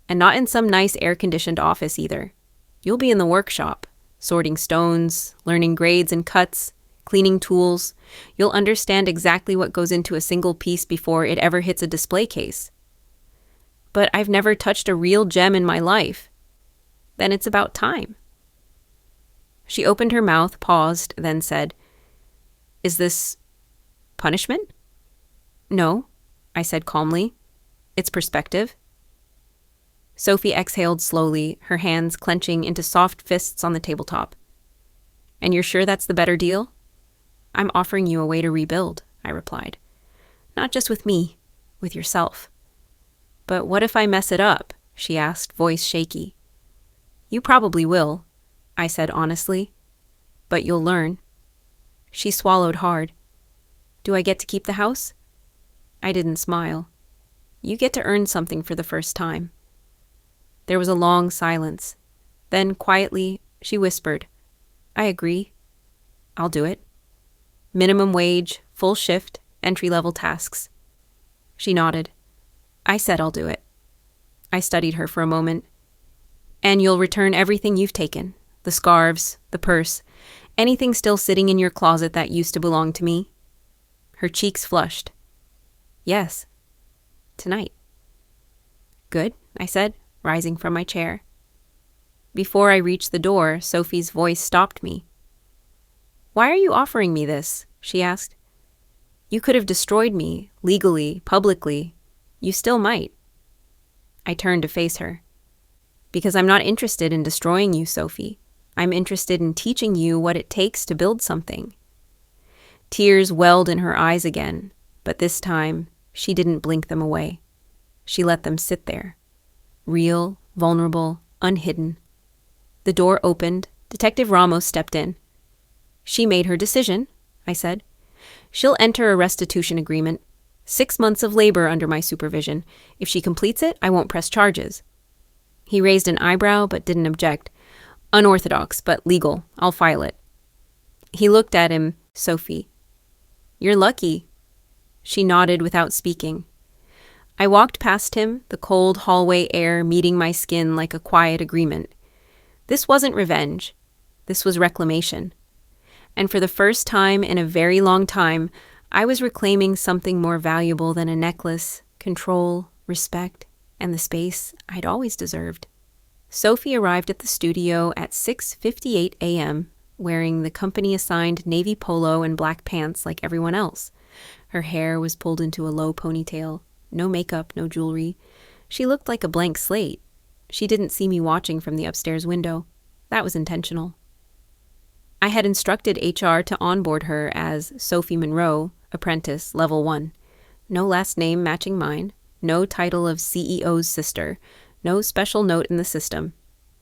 And not in some nice air-conditioned office either. You'll be in the workshop, sorting stones, learning grades and cuts, cleaning tools. You'll understand exactly what goes into a single piece before it ever hits a display case. But I've never touched a real gem in my life. Then it's about time. She opened her mouth, paused, then said, Is this punishment? No, I said calmly. It's perspective. Sophie exhaled slowly, her hands clenching into soft fists on the tabletop. And you're sure that's the better deal? I'm offering you a way to rebuild, I replied. Not just with me, with yourself. But what if I mess it up? She asked, voice shaky. You probably will, I said honestly. But you'll learn. She swallowed hard. Do I get to keep the house? I didn't smile. You get to earn something for the first time. There was a long silence. Then, quietly, she whispered, I agree. I'll do it. Minimum wage, full shift, entry-level tasks. She nodded. I said I'll do it. I studied her for a moment. And you'll return everything you've taken. The scarves, the purse, anything still sitting in your closet that used to belong to me. Her cheeks flushed. Yes. Tonight. Good, I said, rising from my chair. Before I reached the door, Sophie's voice stopped me. Why are you offering me this? She asked. You could have destroyed me, legally, publicly. You still might. I turned to face her. Because I'm not interested in destroying you, Sophie. I'm interested in teaching you what it takes to build something. Tears welled in her eyes again, but this time she didn't blink them away. She let them sit there. Real, vulnerable, unhidden. The door opened. Detective Ramos stepped in. She made her decision, I said. She'll enter a restitution agreement. 6 months of labor under my supervision. If she completes it, I won't press charges. He raised an eyebrow but didn't object. Unorthodox, but legal. I'll file it. He looked at him, Sophie. You're lucky. She nodded without speaking. I walked past him, the cold hallway air meeting my skin like a quiet agreement. This wasn't revenge. This was reclamation. And for the first time in a very long time, I was reclaiming something more valuable than a necklace, control, respect, and the space I'd always deserved. Sophie arrived at the studio at 6:58 a.m., wearing the company-assigned navy polo and black pants like everyone else. Her hair was pulled into a low ponytail. No makeup, no jewelry. She looked like a blank slate. She didn't see me watching from the upstairs window. That was intentional. I had instructed HR to onboard her as Sophie Monroe, apprentice, level 1. No last name matching mine. No title of CEO's sister. No special note in the system.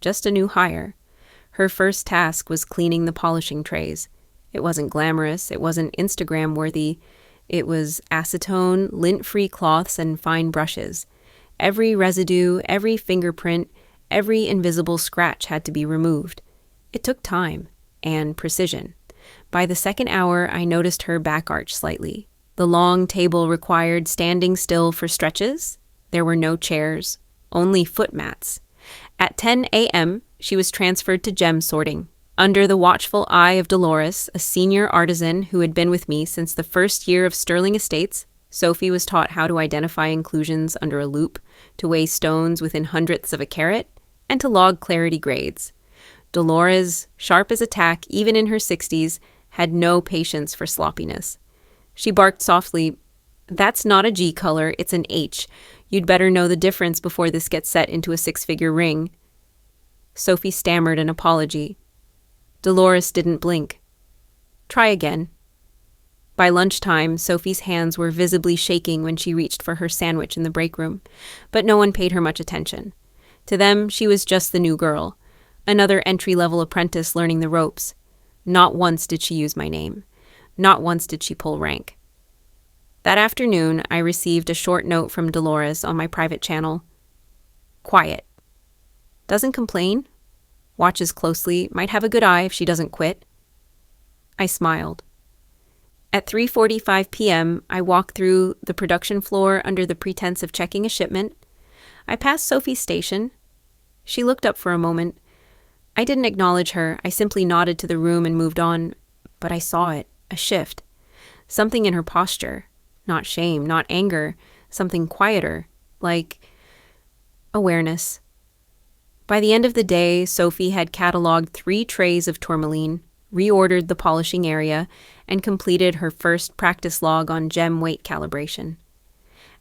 Just a new hire. Her first task was cleaning the polishing trays. It wasn't glamorous. It wasn't Instagram-worthy. It was acetone, lint-free cloths, and fine brushes. Every residue, every fingerprint, every invisible scratch had to be removed. It took time and precision. By the second hour, I noticed her back arch slightly. The long table required standing still for stretches. There were no chairs, only foot mats. At 10 a.m., she was transferred to gem sorting. Under the watchful eye of Dolores, a senior artisan who had been with me since the first year of Sterling Estates, Sophie was taught how to identify inclusions under a loupe, to weigh stones within hundredths of a carat, and to log clarity grades. Dolores, sharp as a tack even in her 60s, had no patience for sloppiness. She barked softly, "That's not a G color, it's an H. You'd better know the difference before this gets set into a 6-figure ring." Sophie stammered an apology. Dolores didn't blink. "Try again." By lunchtime, Sophie's hands were visibly shaking when she reached for her sandwich in the break room, but no one paid her much attention. To them, she was just the new girl, another entry-level apprentice learning the ropes. Not once did she use my name. Not once did she pull rank. That afternoon, I received a short note from Dolores on my private channel. Quiet. Doesn't complain. Watches closely. Might have a good eye if she doesn't quit. I smiled. At 3:45 p.m., I walked through the production floor under the pretense of checking a shipment. I passed Sophie's station. She looked up for a moment. I didn't acknowledge her. I simply nodded to the room and moved on. But I saw it. A shift. Something in her posture. Not shame, not anger. Something quieter. Like awareness. By the end of the day, Sophie had cataloged 3 trays of tourmaline, reordered the polishing area, and completed her first practice log on gem weight calibration.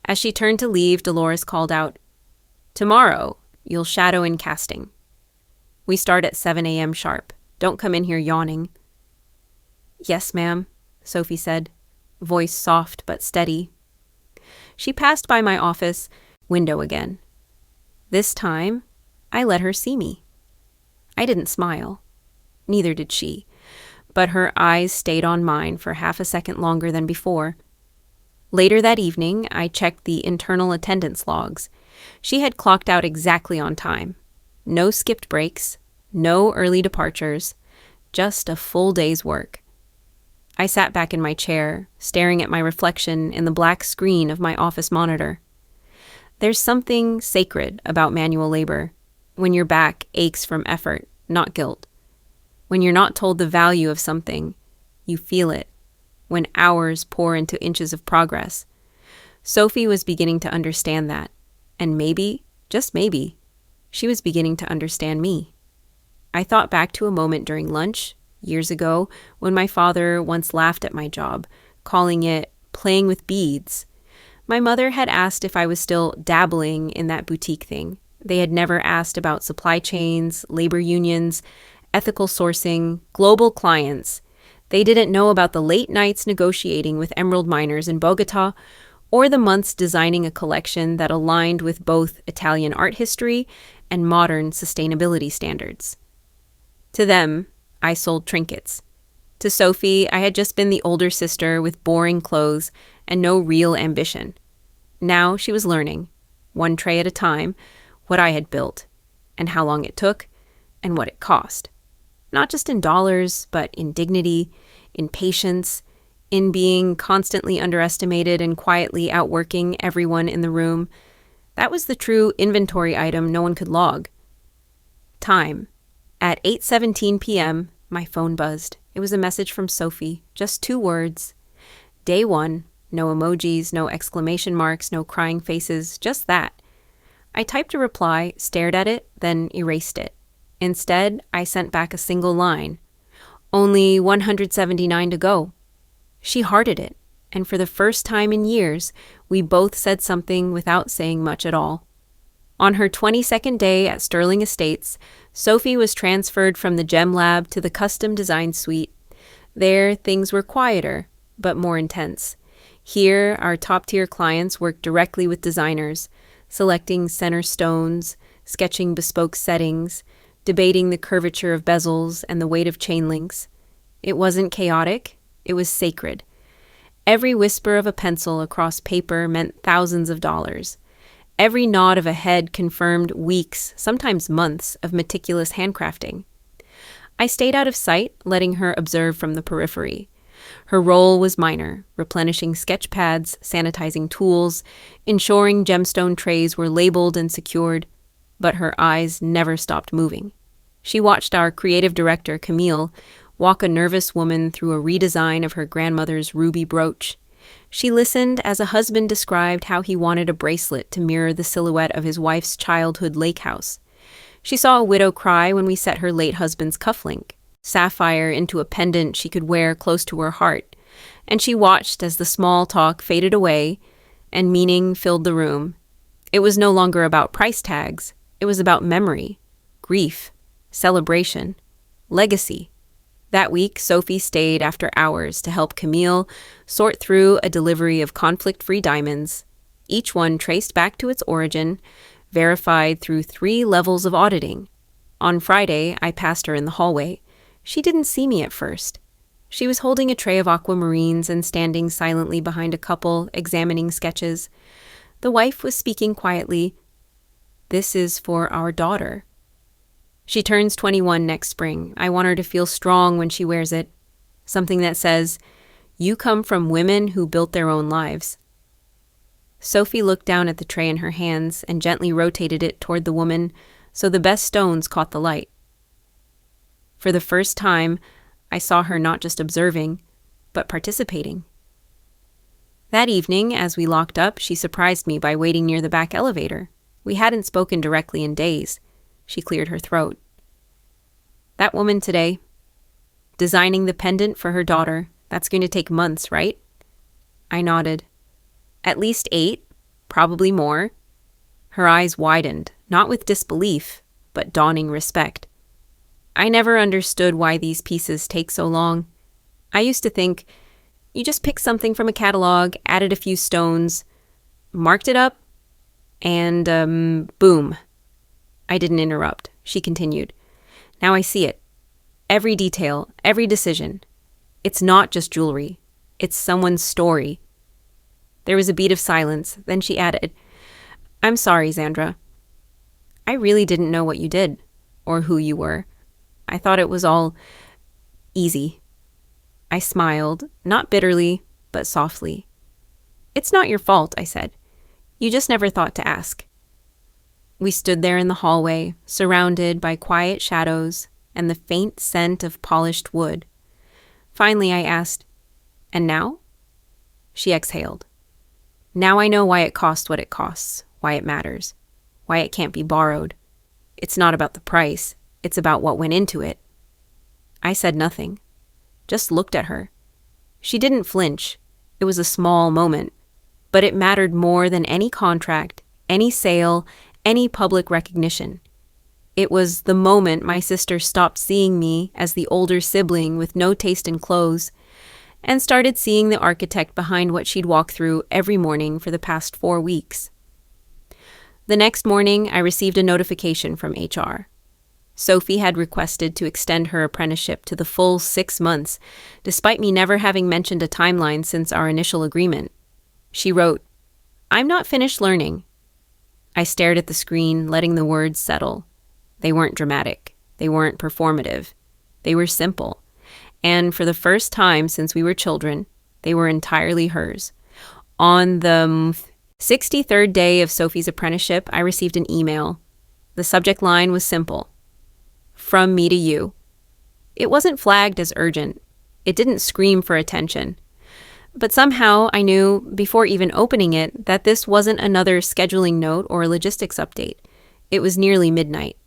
As she turned to leave, Dolores called out, "Tomorrow, you'll shadow in casting. We start at 7 a.m. sharp. Don't come in here yawning." "Yes, ma'am," Sophie said, voice soft but steady. She passed by my office window again. This time, I let her see me. I didn't smile. Neither did she, but her eyes stayed on mine for half a second longer than before. Later that evening, I checked the internal attendance logs. She had clocked out exactly on time. No skipped breaks, no early departures, just a full day's work. I sat back in my chair, staring at my reflection in the black screen of my office monitor. There's something sacred about manual labor, when your back aches from effort, not guilt. When you're not told the value of something, you feel it. When hours pour into inches of progress. Sophie was beginning to understand that, and maybe, just maybe, she was beginning to understand me. I thought back to a moment during lunch, years ago, when my father once laughed at my job, calling it playing with beads. My mother had asked if I was still dabbling in that boutique thing. They had never asked about supply chains, labor unions, ethical sourcing, global clients. They didn't know about the late nights negotiating with emerald miners in Bogota, or the months designing a collection that aligned with both Italian art history and modern sustainability standards. To them, I sold trinkets. To Sophie, I had just been the older sister with boring clothes and no real ambition. Now she was learning, one tray at a time, what I had built, and how long it took, and what it cost. Not just in dollars, but in dignity, in patience, in being constantly underestimated and quietly outworking everyone in the room. That was the true inventory item no one could log. Time. At 8:17 p.m., my phone buzzed. It was a message from Sophie, just 2 words. Day 1, no emojis, no exclamation marks, no crying faces, just that. I typed a reply, stared at it, then erased it. Instead, I sent back a single line. Only 179 to go. She hearted it, and for the first time in years, we both said something without saying much at all. On her 22nd day at Sterling Estates, Sophie was transferred from the Gem Lab to the custom design suite. There, things were quieter, but more intense. Here, our top-tier clients worked directly with designers, selecting center stones, sketching bespoke settings, debating the curvature of bezels and the weight of chain links. It wasn't chaotic, it was sacred. Every whisper of a pencil across paper meant thousands of dollars. Every nod of a head confirmed weeks, sometimes months, of meticulous handcrafting. I stayed out of sight, letting her observe from the periphery. Her role was minor, replenishing sketch pads, sanitizing tools, ensuring gemstone trays were labeled and secured, but her eyes never stopped moving. She watched our creative director, Camille, walk a nervous woman through a redesign of her grandmother's ruby brooch. She listened as a husband described how he wanted a bracelet to mirror the silhouette of his wife's childhood lake house. She saw a widow cry when we set her late husband's cufflink, sapphire, into a pendant she could wear close to her heart, and she watched as the small talk faded away and meaning filled the room. It was no longer about price tags. It was about memory, grief, celebration, legacy. That week, Sophie stayed after hours to help Camille sort through a delivery of conflict-free diamonds, each one traced back to its origin, verified through 3 levels of auditing. On Friday, I passed her in the hallway. She didn't see me at first. She was holding a tray of aquamarines and standing silently behind a couple, examining sketches. The wife was speaking quietly. "This is for our daughter. She turns 21 next spring. I want her to feel strong when she wears it. Something that says, 'You come from women who built their own lives.'" Sophie looked down at the tray in her hands and gently rotated it toward the woman so the best stones caught the light. For the first time, I saw her not just observing, but participating. That evening, as we locked up, she surprised me by waiting near the back elevator. We hadn't spoken directly in days. She cleared her throat. "That woman today, designing the pendant for her daughter, that's going to take months, right?" I nodded. "At least 8, probably more." Her eyes widened, not with disbelief, but dawning respect. I never understood why these pieces take so long. I used to think, you just picked something from a catalog, added a few stones, marked it up, and boom. I didn't interrupt. She continued. Now I see it. Every detail, every decision. It's not just jewelry. It's someone's story. There was a beat of silence. Then she added, "I'm sorry, Xandra. I really didn't know what you did or who you were. I thought it was all easy." I smiled, not bitterly, but softly. "It's not your fault," I said. "You just never thought to ask." We stood there in the hallway, surrounded by quiet shadows and the faint scent of polished wood. Finally, I asked, "And now?" She exhaled. "Now I know why it cost what it costs, why it matters, why it can't be borrowed. It's not about the price, it's about what went into it." I said nothing, just looked at her. She didn't flinch. It was a small moment, but it mattered more than any contract, any sale, any public recognition. It was the moment my sister stopped seeing me as the older sibling with no taste in clothes and started seeing the architect behind what she'd walk through every morning for the past 4 weeks. The next morning, I received a notification from HR. Sophie had requested to extend her apprenticeship to the full 6 months, despite me never having mentioned a timeline since our initial agreement. She wrote, "I'm not finished learning." I stared at the screen, letting the words settle. They weren't dramatic. They weren't performative. They were simple. And for the first time since we were children, they were entirely hers. On the 63rd day of Sophie's apprenticeship, I received an email. The subject line was simple. "From me to you." It wasn't flagged as urgent. It didn't scream for attention. But somehow I knew, before even opening it, that this wasn't another scheduling note or a logistics update. It was nearly midnight.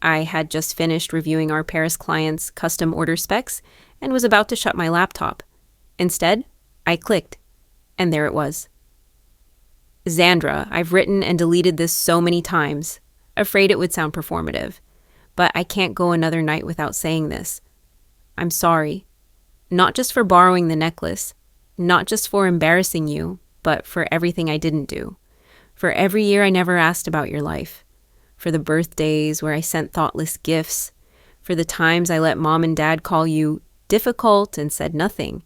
I had just finished reviewing our Paris client's custom order specs and was about to shut my laptop. Instead, I clicked, and there it was. "Xandra, I've written and deleted this so many times, afraid it would sound performative, but I can't go another night without saying this. I'm sorry, not just for borrowing the necklace, not just for embarrassing you, but for everything I didn't do, for every year I never asked about your life, for the birthdays where I sent thoughtless gifts, for the times I let mom and dad call you difficult and said nothing,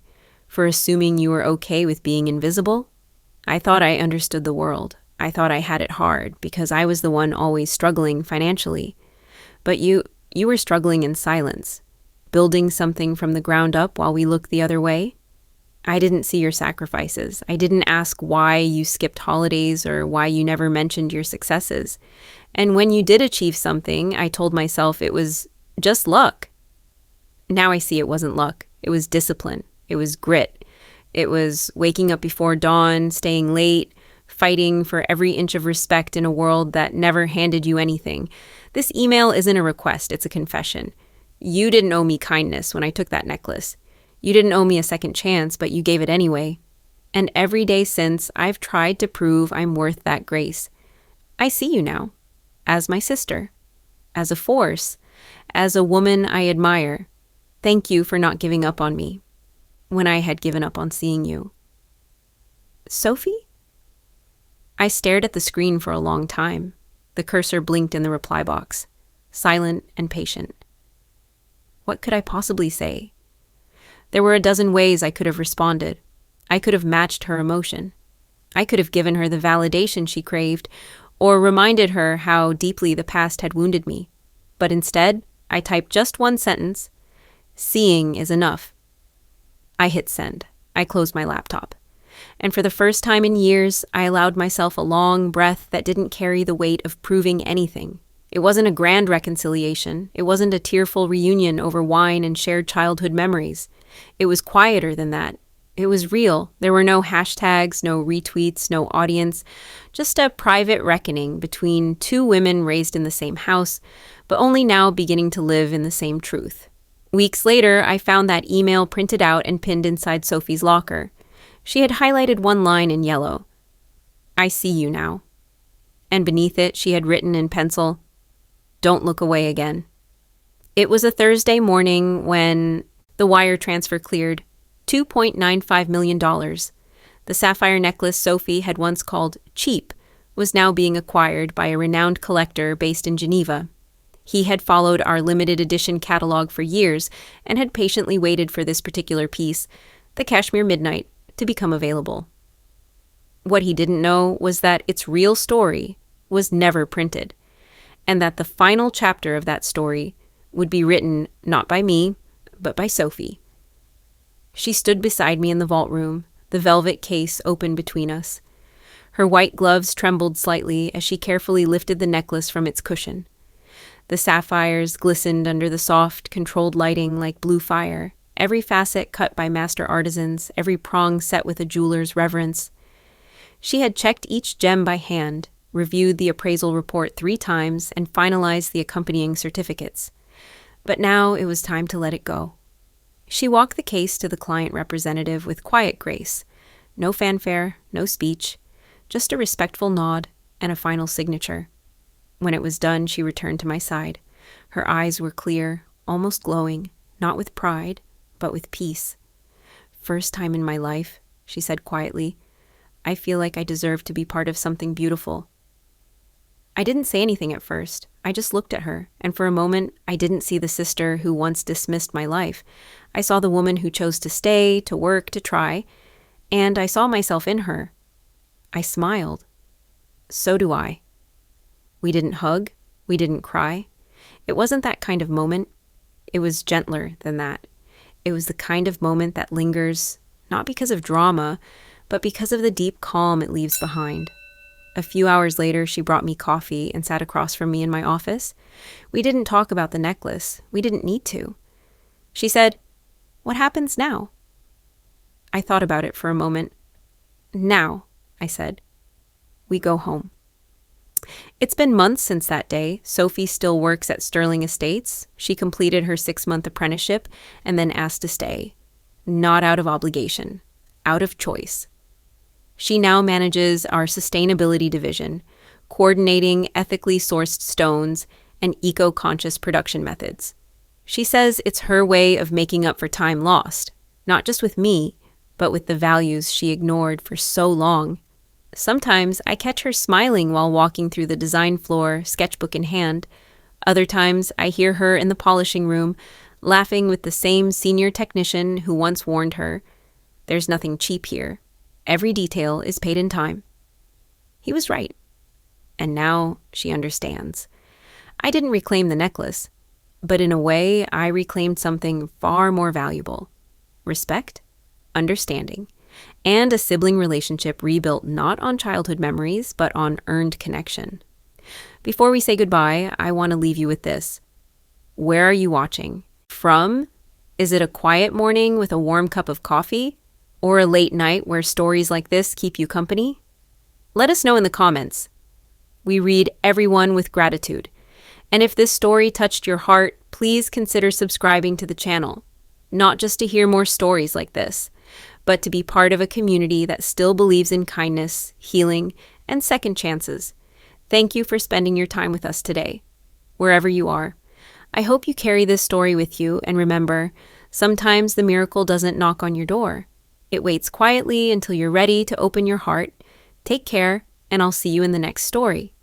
for assuming you were okay with being invisible. I thought I understood the world. I thought I had it hard because I was the one always struggling financially. But you were struggling in silence, building something from the ground up while we looked the other way. I didn't see your sacrifices. I didn't ask why you skipped holidays or why you never mentioned your successes. And when you did achieve something, I told myself it was just luck. Now I see it wasn't luck. It was discipline. It was grit. It was waking up before dawn, staying late, fighting for every inch of respect in a world that never handed you anything. This email isn't a request, it's a confession. You didn't owe me kindness when I took that necklace. You didn't owe me a second chance, but you gave it anyway. And every day since, I've tried to prove I'm worth that grace. I see you now, as my sister, as a force, as a woman I admire. Thank you for not giving up on me when I had given up on seeing you. Sophie? I stared at the screen for a long time. The cursor blinked in the reply box, silent and patient. What could I possibly say? There were a dozen ways I could have responded. I could have matched her emotion. I could have given her the validation she craved, or reminded her how deeply the past had wounded me. But instead, I typed just one sentence. "Seeing is enough." I hit send. I closed my laptop. And for the first time in years, I allowed myself a long breath that didn't carry the weight of proving anything. It wasn't a grand reconciliation. It wasn't a tearful reunion over wine and shared childhood memories. It was quieter than that. It was real. There were no hashtags, no retweets, no audience, just a private reckoning between two women raised in the same house, but only now beginning to live in the same truth. Weeks later, I found that email printed out and pinned inside Sophie's locker. She had highlighted one line in yellow. "I see you now." And beneath it, she had written in pencil, "Don't look away again." It was a Thursday morning when the wire transfer cleared, $2.95 million. The sapphire necklace Sophie had once called cheap was now being acquired by a renowned collector based in Geneva. He had followed our limited edition catalog for years and had patiently waited for this particular piece, the Kashmir Midnight, to become available. What he didn't know was that its real story was never printed, and that the final chapter of that story would be written not by me, but by Sophie. She stood beside me in the vault room, the velvet case open between us. Her white gloves trembled slightly as she carefully lifted the necklace from its cushion. The sapphires glistened under the soft, controlled lighting like blue fire, every facet cut by master artisans, every prong set with a jeweler's reverence. She had checked each gem by hand, reviewed the appraisal report 3 times, and finalized the accompanying certificates. But now it was time to let it go. She walked the case to the client representative with quiet grace. No fanfare, no speech, just a respectful nod and a final signature. When it was done, she returned to my side. Her eyes were clear, almost glowing, not with pride, but with peace. "First time in my life," she said quietly. "I feel like I deserve to be part of something beautiful." I didn't say anything at first. I just looked at her, and for a moment, I didn't see the sister who once dismissed my life. I saw the woman who chose to stay, to work, to try, and I saw myself in her. I smiled. So do I. We didn't hug. We didn't cry. It wasn't that kind of moment. It was gentler than that. It was the kind of moment that lingers, not because of drama, but because of the deep calm it leaves behind. A few hours later, she brought me coffee and sat across from me in my office. We didn't talk about the necklace. We didn't need to. She said, "What happens now?" I thought about it for a moment. "Now," I said, "we go home." It's been months since that day. Sophie still works at Sterling Estates. She completed her 6-month apprenticeship and then asked to stay. Not out of obligation, out of choice. She now manages our sustainability division, coordinating ethically sourced stones and eco-conscious production methods. She says it's her way of making up for time lost, not just with me, but with the values she ignored for so long. Sometimes I catch her smiling while walking through the design floor, sketchbook in hand. Other times I hear her in the polishing room, laughing with the same senior technician who once warned her, "There's nothing cheap here. Every detail is paid in time." He was right. And now she understands. I didn't reclaim the necklace, but in a way I reclaimed something far more valuable. Respect, understanding, and a sibling relationship rebuilt not on childhood memories, but on earned connection. Before we say goodbye, I want to leave you with this. Where are you watching from? Is it a quiet morning with a warm cup of coffee? Or a late night where stories like this keep you company? Let us know in the comments. We read everyone with gratitude. And if this story touched your heart, please consider subscribing to the channel. Not just to hear more stories like this, but to be part of a community that still believes in kindness, healing, and second chances. Thank you for spending your time with us today, wherever you are. I hope you carry this story with you, and remember, sometimes the miracle doesn't knock on your door. It waits quietly until you're ready to open your heart. Take care, and I'll see you in the next story.